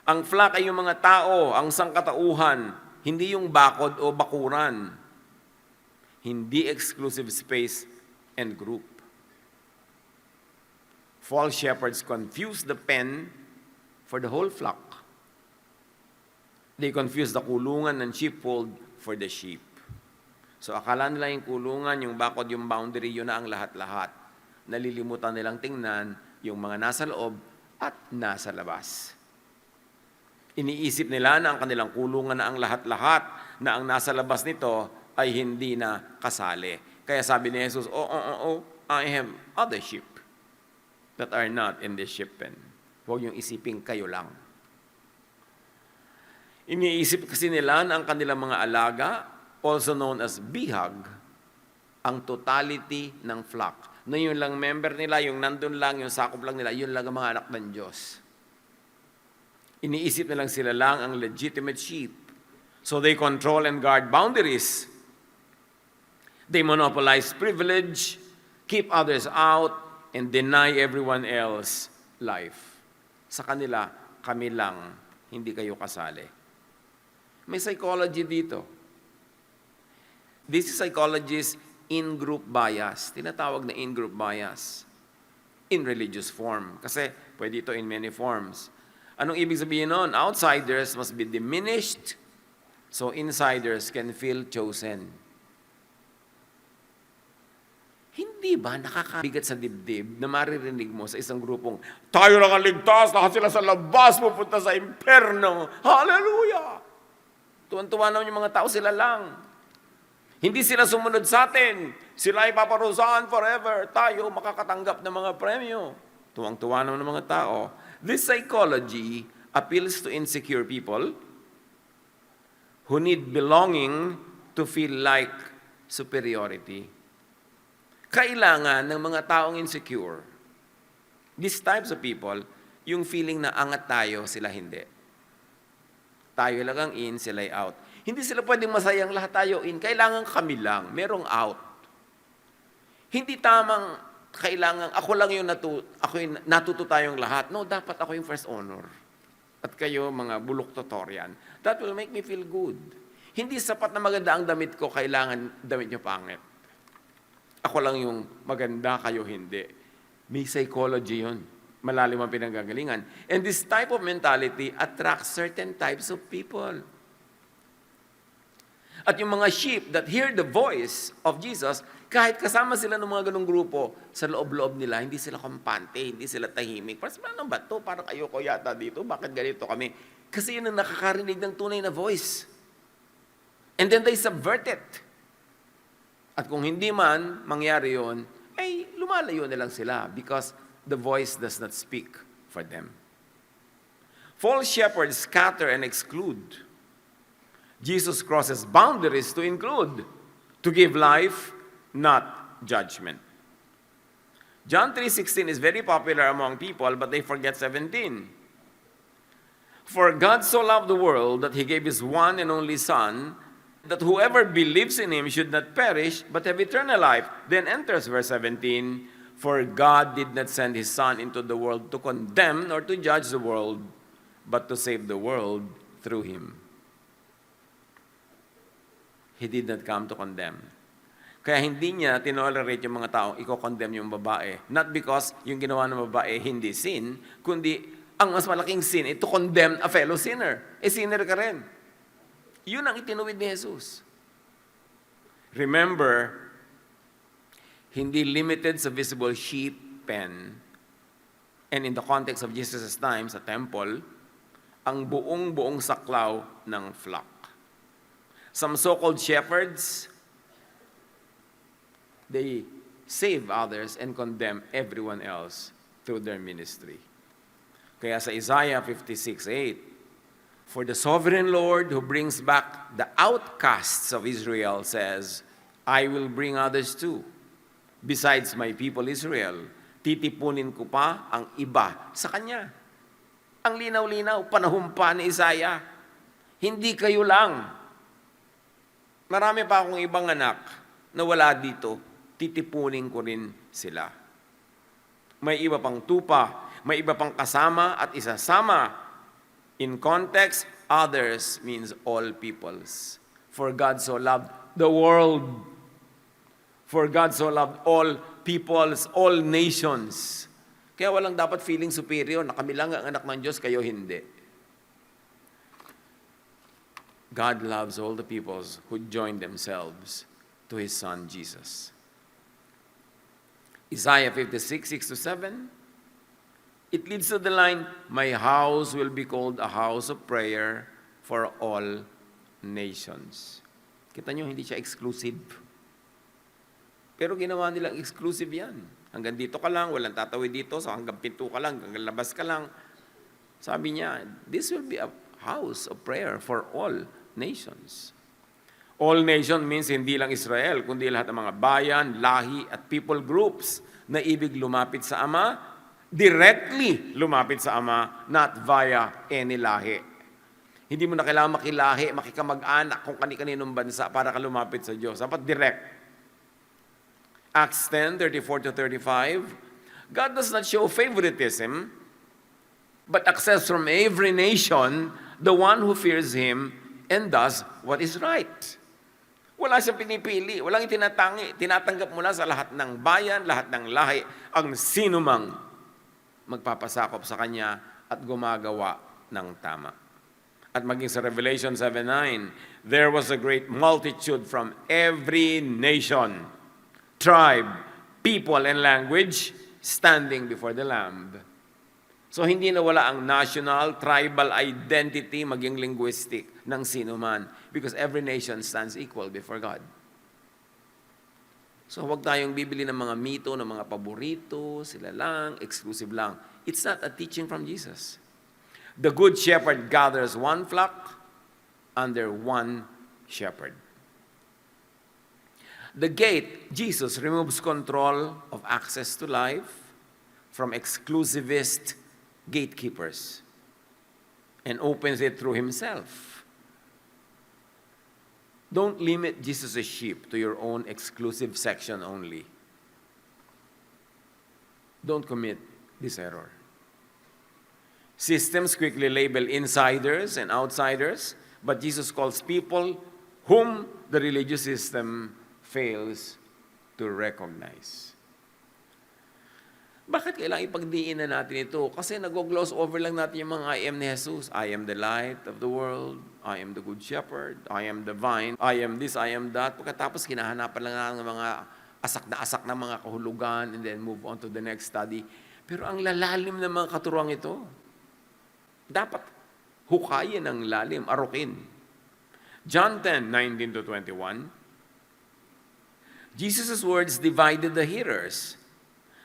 Ang flock ay yung mga tao, ang sangkatauhan hindi yung bakod o bakuran. Hindi exclusive space and group. False shepherds confuse the pen for the whole flock. They confuse the kulungan ng sheepfold for the sheep. So akala nila yung kulungan, yung bakod, yung boundary, yun na ang lahat-lahat. Nalilimutan nilang tingnan yung mga nasa loob at nasa labas. Iniisip nila na ang kanilang kulungan na ang lahat-lahat, na ang nasa labas nito ay hindi na kasali. Kaya sabi ni Jesus, I have other sheep that are not in this sheep pen. Huwag yung isipin kayo lang. Iniisip kasi nila na ang kanilang mga alaga, also known as bihag, ang totality ng flock. Na yun lang member nila, yung nandun lang, yung sakop lang nila, yun lang ang mga anak ng Diyos. Iniisip na lang sila lang ang legitimate sheep. So they control and guard boundaries. They monopolize privilege, keep others out, and deny everyone else life. Sa kanila, kami lang, hindi kayo kasali. May psychology dito. This is psychologist in-group bias. Tinatawag na in-group bias. In religious form. Kasi pwede ito in many forms. Anong ibig sabihin nun? Outsiders must be diminished so insiders can feel chosen. Hindi ba nakakabigat sa dibdib na maririnig mo sa isang grupong, tayo lang ang ligtas, lahat sila sa labas, pupunta sa imperno. Hallelujah! Tuwan-tuwa naman yung mga tao, sila lang. Hindi sila sumunod sa atin. Sila ay paparusahan forever. Tayo makakatanggap ng mga premyo. Tuwang-tuwa naman ng mga tao. This psychology appeals to insecure people who need belonging to feel like superiority. Kailangan ng mga taong insecure, these types of people, yung feeling na angat tayo, sila hindi. Tayo lang ang in, sila'y out. Hindi sila pwedeng masayang lahat tayo in. Kailangan kami lang. Merong out. Hindi tamang kailangan, ako lang yung natuto tayong lahat. No, dapat ako yung first honor. At kayo, mga bulok tutorian. That will make me feel good. Hindi sapat na maganda ang damit ko, kailangan damit nyo pangit. Ako lang yung maganda, kayo hindi. May psychology yun. Malalim ang pinanggagalingan. And this type of mentality attracts certain types of people. At yung mga sheep that hear the voice of Jesus, kahit kasama sila ng mga ganong grupo, sa loob-loob nila, hindi sila kampante, hindi sila tahimik. Parang ano ba ito? Parang ayoko yata dito. Bakit ganito kami? Kasi yun ang nakakarinig ng tunay na voice. And then they subvert it. At kung hindi man mangyari yun, ay lumalayo na lang sila because the voice does not speak for them. False shepherds scatter and exclude. Jesus crosses boundaries to include, to give life, not judgment. John 3:16 is very popular among people, but they forget 17. For God so loved the world that He gave His one and only Son, that whoever believes in Him should not perish, but have eternal life. Then enters verse 17, for God did not send His Son into the world to condemn or to judge the world, but to save the world through Him. He did not come to condemn. Kaya hindi niya tinolerate yung mga taong i-condemn yung babae. Not because yung ginawa ng babae hindi sin, kundi ang mas malaking sin ay to condemn a fellow sinner. Sinner ka rin. Yun ang itinuwid ni Jesus. Remember, hindi limited sa visible sheep pen, and in the context of Jesus' time sa temple, ang buong saklaw ng flock. Some so-called shepherds, they save others and condemn everyone else through their ministry. Kaya sa Isaiah 56:8, for the sovereign Lord who brings back the outcasts of Israel says, I will bring others too. Besides my people Israel, titipunin ko pa ang iba sa kanya. Ang linaw-linaw, panahon pa ni Isaiah. Hindi kayo lang. Marami pa akong ibang anak na wala dito, titipunin ko rin sila. May iba pang tupa, may iba pang kasama at isasama In context, others means all peoples. For God so loved the world. For God so loved all peoples, all nations. Kaya walang dapat feeling superior na kami lang ang anak ng Diyos, kayo hindi. God loves all the peoples who join themselves to His Son, Jesus. Isaiah 56, 6-7. It leads to the line, my house will be called a house of prayer for all nations. Kita nyo, hindi siya exclusive. Pero ginawa nilang exclusive yan. Hanggang dito ka lang, walang tatawid dito, so hanggang pinto ka lang, hanggang labas ka lang. Sabi niya, this will be a house of prayer for all nations. All nation means hindi lang Israel, kundi lahat ng mga bayan, lahi, at people groups na ibig lumapit sa Ama, directly lumapit sa Ama, not via any lahi. Hindi mo na kailangan makilahi, makikamag-anak kung kani-kaninong bansa para ka lumapit sa Diyos. Dapat direct. Acts 10, 34-35, God does not show favoritism, but accepts from every nation the one who fears Him and does what is right. Wala siyang pinipili, walang tinatanggap mo na sa lahat ng bayan, lahat ng lahi, ang sinumang magpapasakop sa Kanya at gumagawa ng tama. At maging sa Revelation 7:9, there was a great multitude from every nation, tribe, people, and language standing before the Lamb. So hindi nawala ang national, tribal identity, maging linguistic ng sino man, because every nation stands equal before God. So huwag tayong bibili ng mga mito, ng mga paborito, sila lang, exclusive lang. It's not a teaching from Jesus. The good shepherd gathers one flock under one shepherd. The gate, Jesus removes control of access to life from exclusivist gatekeepers and opens it through Himself. Don't limit Jesus' sheep to your own exclusive section only. Don't commit this error. Systems quickly label insiders and outsiders, but Jesus calls people whom the religious system fails to recognize. Bakit kailangan ipagdiinan natin ito? Kasi nag-gloss over lang natin yung mga I am ni Jesus. I am the light of the world. I am the good shepherd. I am the vine. I am this, I am that. Pagkatapos kinahanapan lang natin ng mga asak na mga kahulugan and then move on to the next study. Pero ang lalalim ng mga katuruan ito, dapat hukayin ang lalim, arukin. John 10, 19-21, Jesus' words divided the hearers.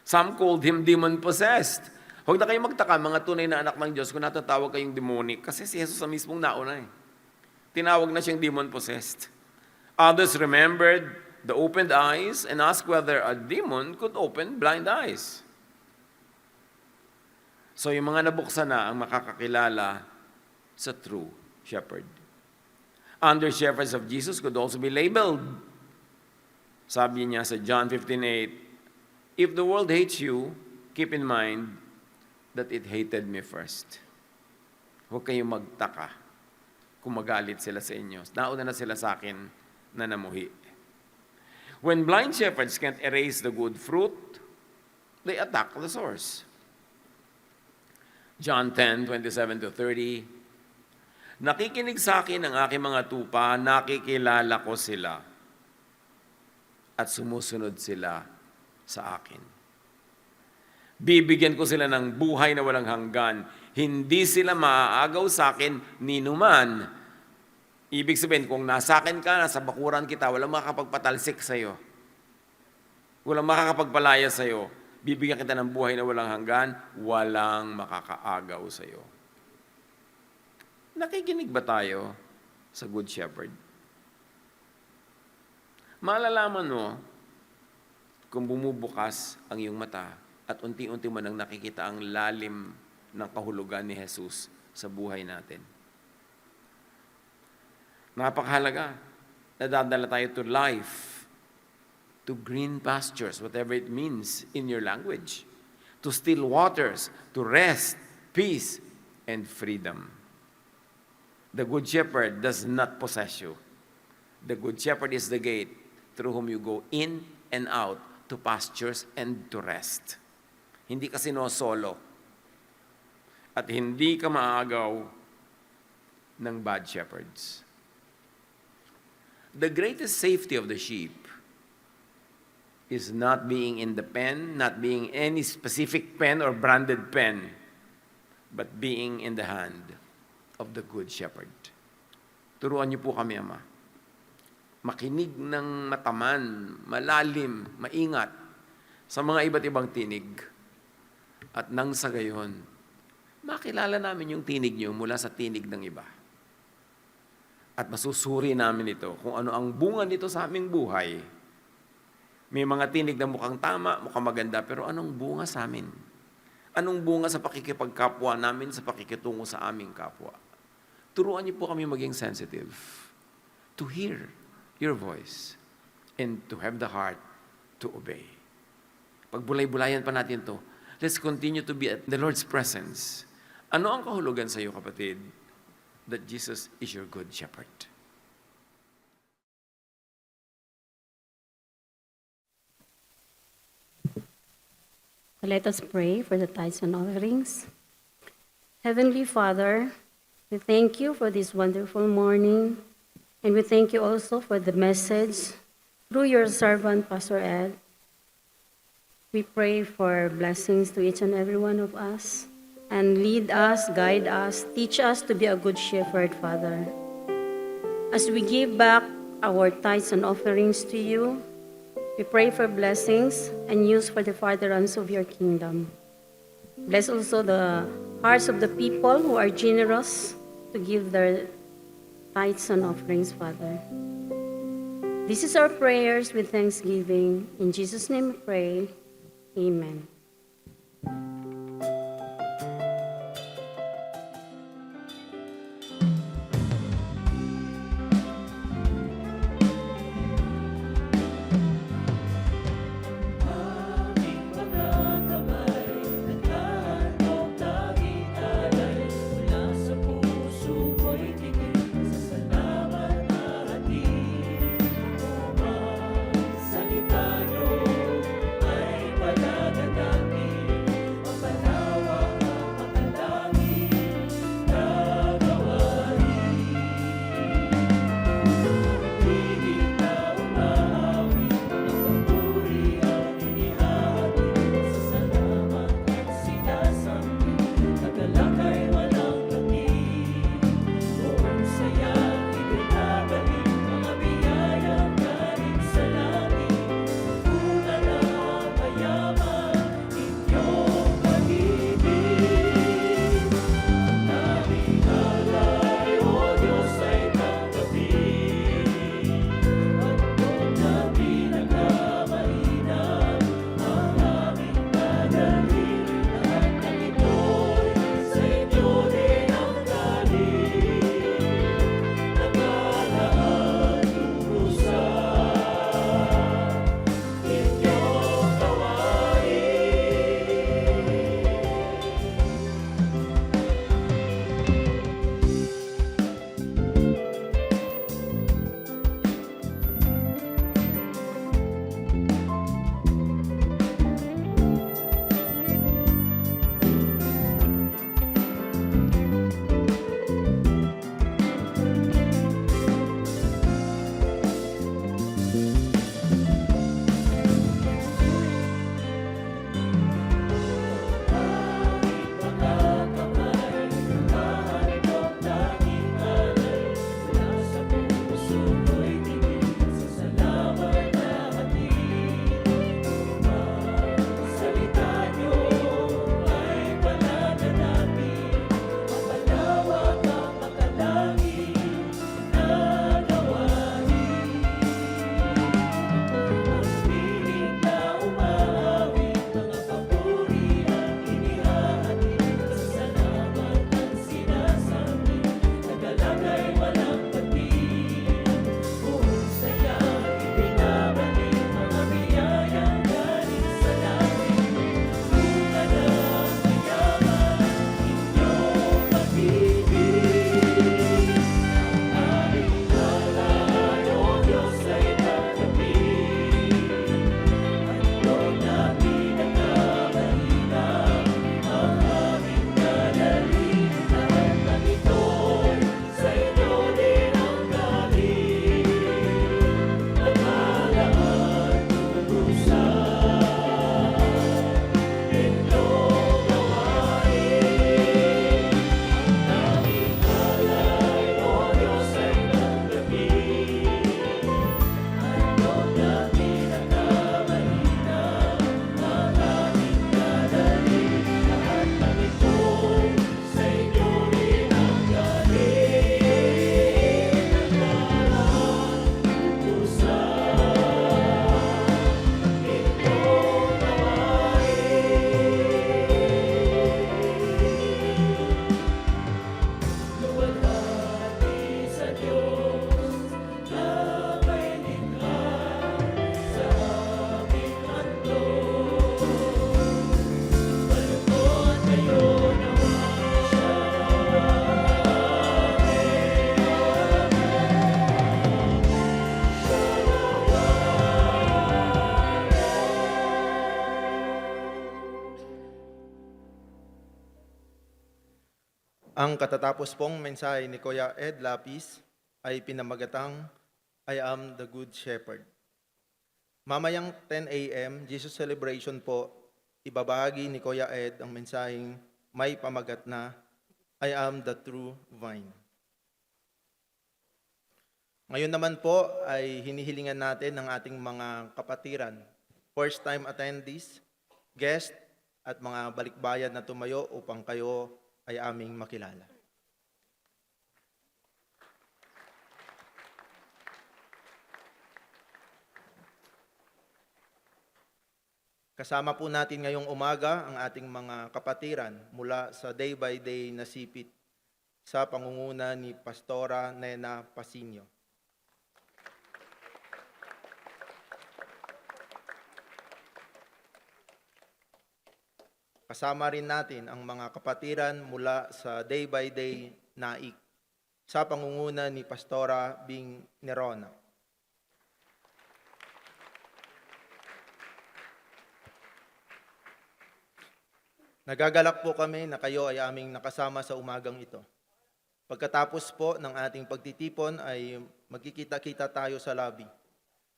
Some called Him demon-possessed. Huwag na kayong magtaka, mga tunay na anak ng Diyos, kung natatawag kayong demonic, kasi si Jesus ang mismong nauna eh. Tinawag na siyang demon-possessed. Others remembered the opened eyes and asked whether a demon could open blind eyes. So yung mga nabuksan na ang makakakilala sa true shepherd. Under shepherds of Jesus could also be labeled. Sabi niya sa John 15:8, if the world hates you, keep in mind that it hated me first. Huwag kayong magtaka kung magalit sila sa inyo. Nauna na sila sa akin na namuhi. When blind shepherds can't erase the good fruit, they attack the source. John 10, 27-30, nakikinig sa akin ang aking mga tupa, nakikilala ko sila, at sumusunod sila sa akin. Bibigyan ko sila ng buhay na walang hanggan. Hindi sila maaagaw sa akin ni numan. Ibig sabihin, kung nasa akin ka, nasa bakuran kita, walang makakapagpatalsik sa'yo. Walang makakapagpalaya sa'yo. Bibigyan kita ng buhay na walang hanggan, walang makakaagaw sa iyo. Nakikinig ba tayo sa Good Shepherd? Malalaman mo kung bumubukas ang iyong mata at unti-unti mo nang nakikita ang lalim ng kahulugan ni Jesus sa buhay natin. Napakahalaga. Nadadala tayo to life, to green pastures, whatever it means in your language, to still waters, to rest, peace, and freedom. The good shepherd does not possess you. The good shepherd is the gate through whom you go in and out to pastures and to rest. Hindi ka solo. At hindi ka maagaw ng bad shepherds. The greatest safety of the sheep is not being in the pen, not being any specific pen or branded pen, but being in the hand of the good shepherd. Turuan niyo po kami, Ama. Makinig ng mataman, malalim, maingat sa mga iba't ibang tinig. At nang sa gayon, makilala namin yung tinig niyo mula sa tinig ng iba. At masusuri namin ito kung ano ang bunga nito sa aming buhay. May mga tinig na mukhang tama, mukhang maganda, pero anong bunga sa amin? Anong bunga sa pakikipagkapwa namin, sa pakikitungo sa aming kapwa? Turuan niyo po kami maging sensitive to hear your voice and to have the heart to obey. Pagbulay-bulayan pa natin to, let's continue to be at the Lord's presence. Ano ang kahulugan sa iyo, kapatid? That Jesus is your good shepherd. Let us pray for the tithes and offerings. Heavenly Father, we thank you for this wonderful morning, and we thank you also for the message through your servant, Pastor Ed. We pray for blessings to each and every one of us, and lead us, guide us, teach us to be a good shepherd, Father. As we give back our tithes and offerings to you, we pray for blessings and use for the furtherance of your kingdom. Bless also the hearts of the people who are generous to give their tithes and offerings, Father. This is our prayers with thanksgiving. In Jesus' name we pray. Amen. Ang katatapos pong mensahe ni Kuya Ed Lapis ay pinamagatang, I am the Good Shepherd. Mamayang 10 a.m. Jesus Celebration po, ibabahagi ni Kuya Ed ang mensaheng may pamagat na, I am the true vine. Ngayon naman po ay hinihilingan natin ng ating mga kapatiran, first-time attendees, guest, at mga balikbayan na tumayo upang kayo ay aming makilala. Kasama po natin ngayong umaga ang ating mga kapatiran mula sa Day by Day na sipit sa pangunguna ni Pastora Nena Pasinio. Kasama rin natin ang mga kapatiran mula sa Day by Day Naik sa pangunguna ni Pastora Bing Nerona. Nagagalak po kami na kayo ay aming nakasama sa umagang ito. Pagkatapos po ng ating pagtitipon ay magkikita-kita tayo sa lobby.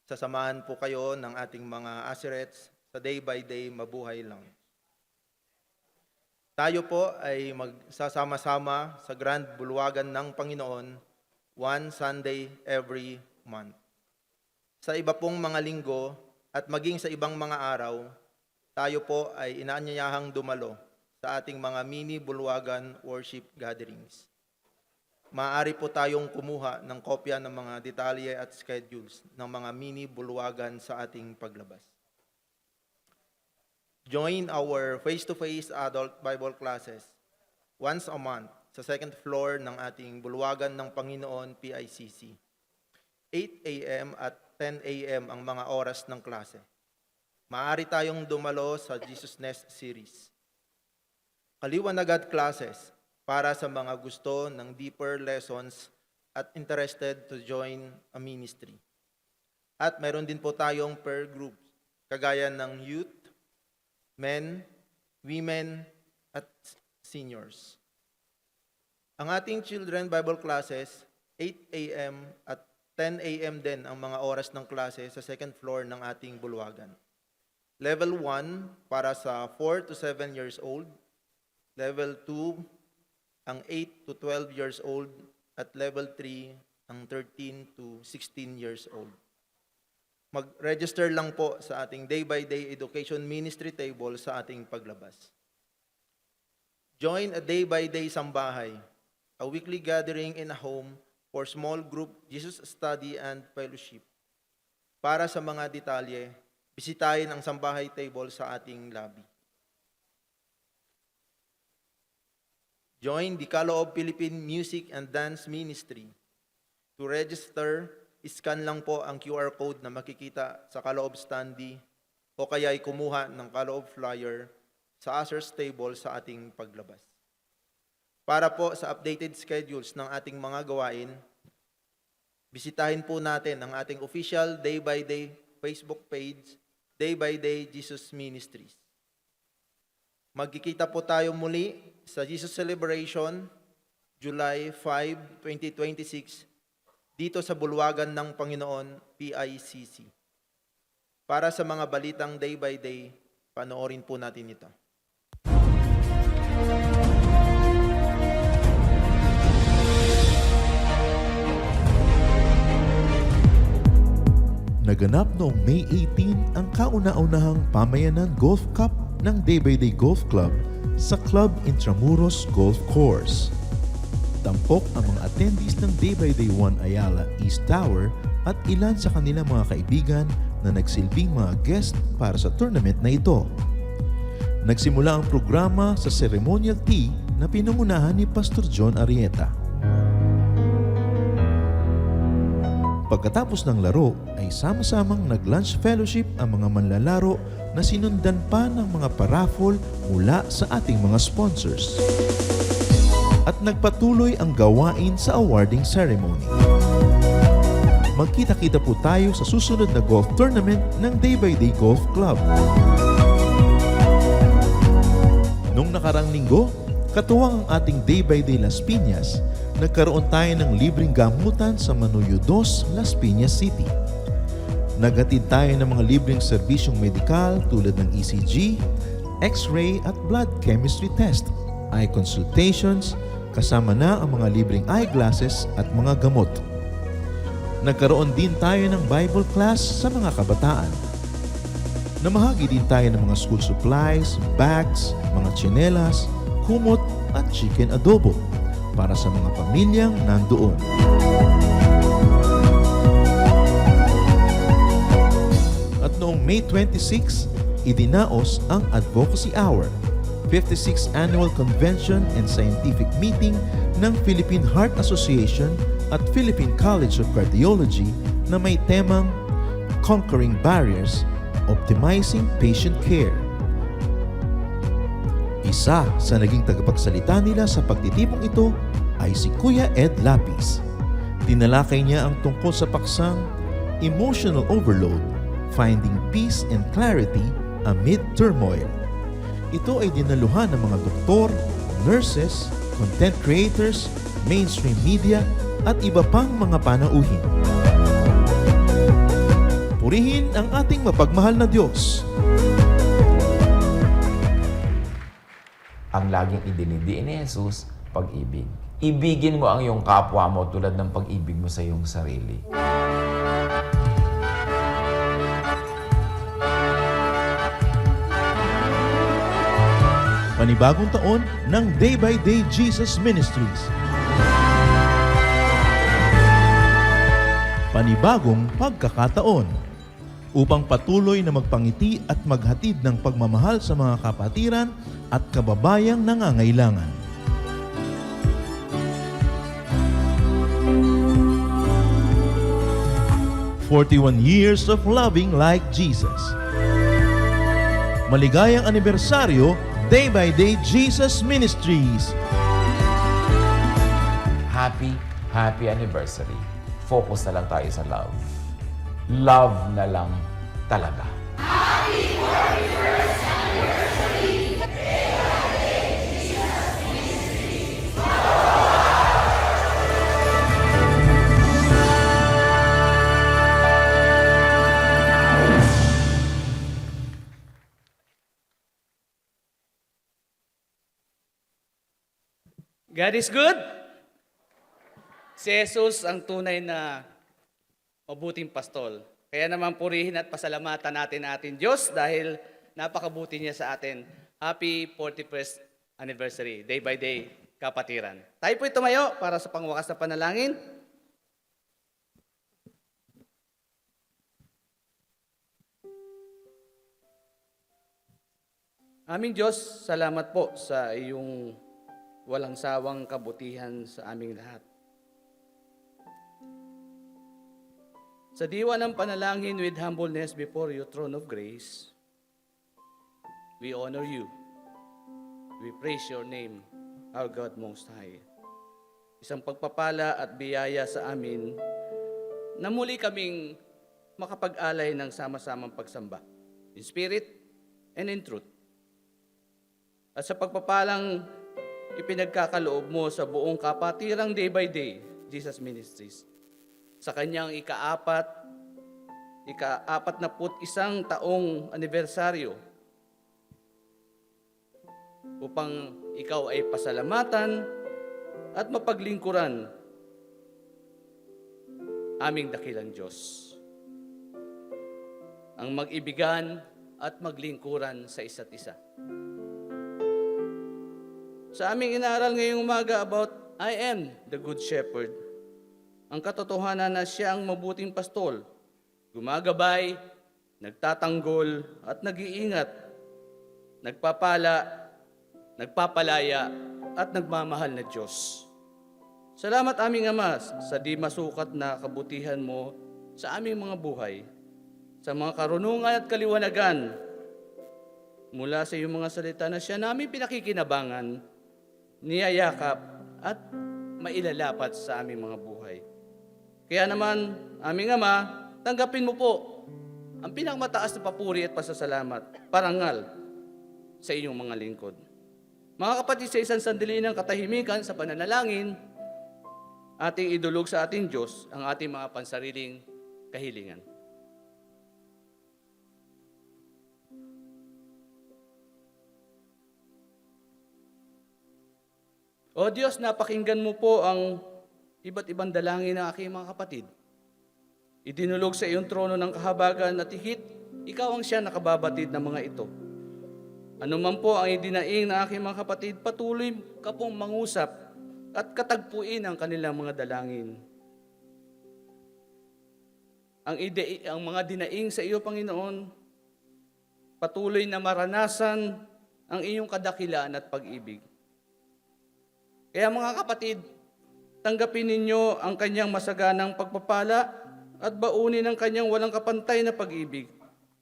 Sasamahan po kayo ng ating mga asirets sa Day by Day Mabuhay Lounge. Tayo po ay magsasama-sama sa Grand Bulwagan ng Panginoon one Sunday every month. Sa iba pong mga linggo at maging sa ibang mga araw, tayo po ay inaanyayahang dumalo sa ating mga mini bulwagan worship gatherings. Maaari po tayong kumuha ng kopya ng mga detalye at schedules ng mga mini bulwagan sa ating paglabas. Join our face-to-face adult Bible classes once a month sa second floor ng ating Bulwagan ng Panginoon PICC. 8 a.m. at 10 a.m. ang mga oras ng klase. Maaari tayong dumalo sa Jesus Nest series. Kaliwanagad classes para sa mga gusto ng deeper lessons at interested to join a ministry. At meron din po tayong per groups, kagaya ng youth, men, women, at seniors. Ang ating children Bible classes, 8 a.m. at 10 a.m. din ang mga oras ng klase sa second floor ng ating bulwagan. Level 1 para sa 4 to 7 years old, Level 2 ang 8 to 12 years old, at Level 3 ang 13 to 16 years old. Mag-register lang po sa ating day-by-day education ministry table sa ating paglabas. Join a day-by-day sambahay, a weekly gathering in a home for small group Jesus study and fellowship. Para sa mga detalye, bisitahin ang sambahay table sa ating lobby. Join the Caloob Philippine Music and Dance Ministry. To register, iscan lang po ang QR code na makikita sa Caloob standee o kaya ay kumuha ng Caloob flyer sa ushers table sa ating paglabas. Para po sa updated schedules ng ating mga gawain, bisitahin po natin ang ating official day-by-day Facebook page, Day by Day Jesus Ministries. Magkikita po tayo muli sa Jesus Celebration, July 5, 2026, dito sa Bulwagan ng Panginoon, PICC. Para sa mga balitang day by day, panoorin po natin ito. Naganap noong May 18 ang kauna-unahang pamayanan golf cup ng Day by Day Golf Club sa Club Intramuros Golf Course. Tampok ang mga attendees ng Day by Day 1 Ayala East Tower at ilan sa kanilang mga kaibigan na nagsilbing mga guest para sa tournament na ito. Nagsimula ang programa sa ceremonial tea na pinangunahan ni Pastor John Arrieta. Pagkatapos ng laro ay sama-samang nag-lunch fellowship ang mga manlalaro na sinundan pa ng mga paraffol mula sa ating mga sponsors. At nagpatuloy ang gawain sa awarding ceremony. Magkita-kita po tayo sa susunod na golf tournament ng Day by Day Golf Club. Nung nakarang linggo, Katuwang ang ating day-by-day Las Piñas, nagkaroon tayo ng libreng gamutan sa Manuyo 2, Las Piñas City. Naghatid tayo ng mga libreng serbisyong medikal tulad ng ECG, X-ray at blood chemistry test, eye consultations, kasama na ang mga libreng eyeglasses at mga gamot. Nagkaroon din tayo ng Bible class sa mga kabataan. Namahagi din tayo ng mga school supplies, bags, mga tsinelas, kumot at chicken adobo para sa mga pamilyang nandoon. At noong May 26, idinaos ang Advocacy Hour, 56th Annual Convention and Scientific Meeting ng Philippine Heart Association at Philippine College of Cardiology na may temang Conquering Barriers, Optimizing Patient Care. Isa sa naging tagapagsalita nila sa pagtitipong ito ay si Kuya Ed Lapis. Tinalakay niya ang tungkol sa paksang Emotional Overload, Finding Peace and Clarity Amid Turmoil. Ito ay dinaluhan ng mga doktor, nurses, content creators, mainstream media at iba pang mga panauhin. Purihin ang ating mapagmahal na Diyos. Ang laging idinidiin ni Jesus, pag-ibig. Ibigin mo ang iyong kapwa mo tulad ng pag-ibig mo sa iyong sarili. Panibagong taon ng Day by Day Jesus Ministries. Panibagong pagkakataon upang patuloy na magpangiti at maghatid ng pagmamahal sa mga kapatiran at kababayang nangangailangan. "41 years of loving like Jesus." Maligayang anibersaryo, Day by Day Jesus Ministries. Happy anniversary. Focus na lang tayo sa love. Love na lang talaga. God is good. Si Jesus ang tunay na mabuting pastol. Kaya naman purihin at pasalamatan natin Diyos dahil napakabuti niya sa atin. Happy 41st anniversary, day by day, kapatiran. Tayo po'y tumayo para sa pangwakas na panalangin. Aming Diyos, salamat po sa iyong walang sawang kabutihan sa aming lahat. Sa diwa ng panalangin with humbleness before your throne of grace, we honor you. We praise your name, our God Most High. Isang pagpapala at biyaya sa amin na muli kaming makapag-alay ng sama-samang pagsamba, in spirit and in truth. At sa pagpapalang ipinagkakaloob mo sa buong kapatirang day by day, Jesus Ministries, sa kanyang ika-apat na isang taong anibersaryo, upang ikaw ay pasalamatan at mapaglingkuran aming dakilang Diyos. Ang mag-ibigan at maglingkuran sa isa't isa. Sa aming inaral ngayong umaga about I am the Good Shepherd, ang katotohanan na siya ang mabuting pastol, gumagabay, nagtatanggol at nag-iingat, nagpapala, nagpapalaya at nagmamahal na Diyos. Salamat aming Ama sa di masukat na kabutihan mo sa aming mga buhay, sa mga karunungan at kaliwanagan mula sa iyong mga salita na siya namin pinakikinabangan, niyayakap at mailalapat sa aming mga buhay. Kaya naman, aming Ama, tanggapin mo po ang pinakamataas na papuri at pasasalamat, parangal sa inyong mga lingkod. Mga kapatid, sa isang sandali ng katahimikan sa pananalangin, ating idulog sa ating Diyos ang ating mga pansariling kahilingan. O Diyos, napakinggan mo po ang iba't ibang dalangin ng aking mga kapatid. Idinulog sa iyong trono ng kahabagan at higit, ikaw ang siya nakababatid ng mga ito. Ano man po ang idinaing ng aking mga kapatid, patuloy ka pong mangusap at katagpuin ang kanilang mga dalangin. Ang mga dinaing sa iyo, Panginoon, patuloy na maranasan ang iyong kadakilaan at pag-ibig. Kaya mga kapatid, tanggapin ninyo ang kanyang masaganang pagpapala at baunin ang kanyang walang kapantay na pag-ibig,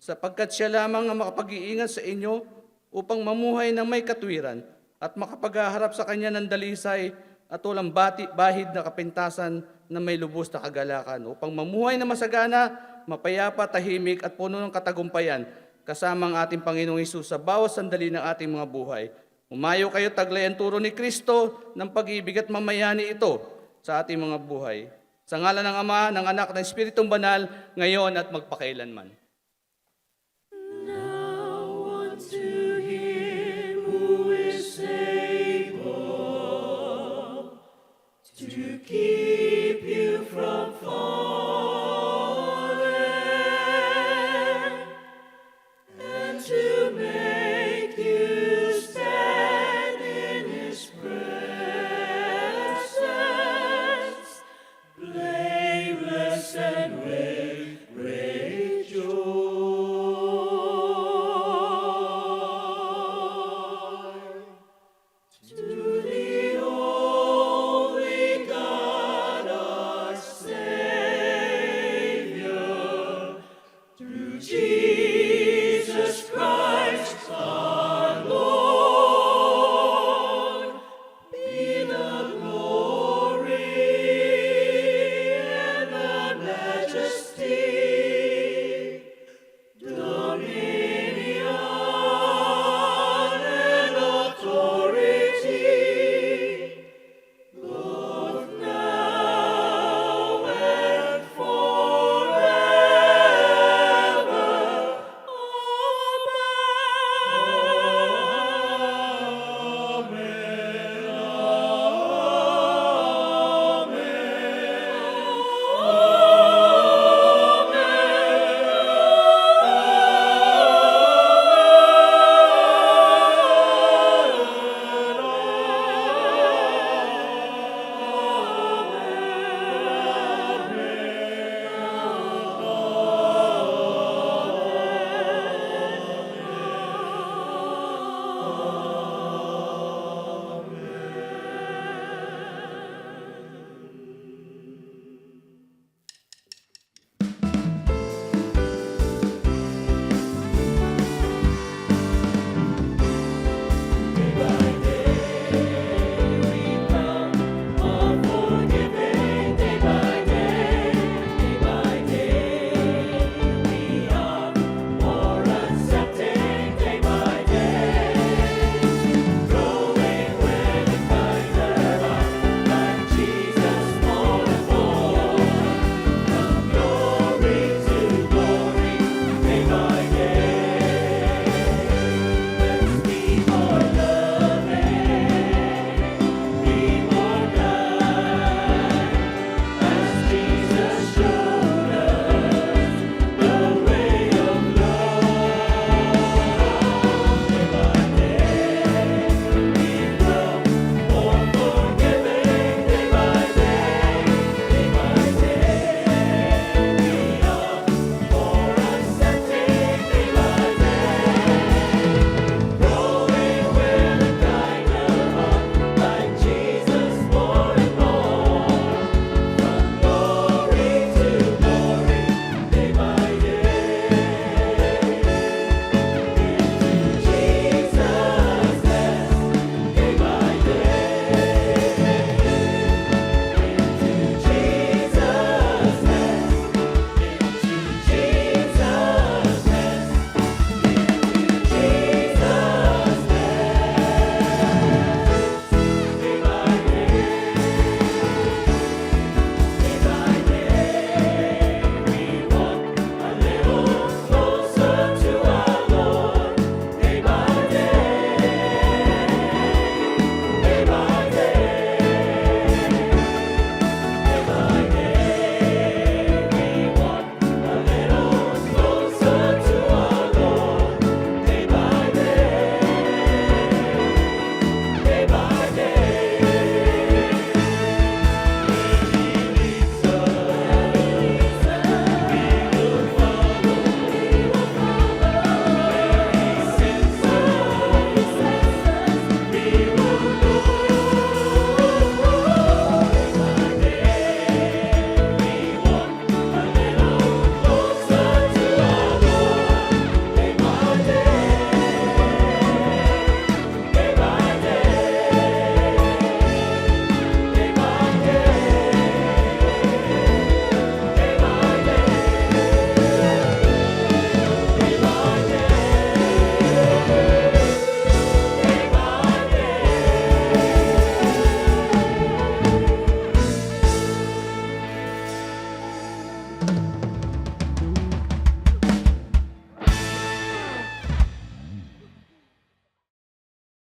sapagkat siya lamang ang makapag-iingat sa inyo upang mamuhay ng may katwiran at makapaghaharap sa kanya ng dalisay at walang bahid na kapintasan na may lubos na kagalakan, upang mamuhay na masagana, mapayapa, tahimik at puno ng katagumpayan kasama ang ating Panginoong Hesus sa bawat sandali ng ating mga buhay. Umayo kayo taglay ang turo ni Kristo ng pag-ibig at mamayani ito sa ating mga buhay. Sa ngalan ng Ama, ng Anak, ng Espiritong Banal, ngayon at magpakailanman.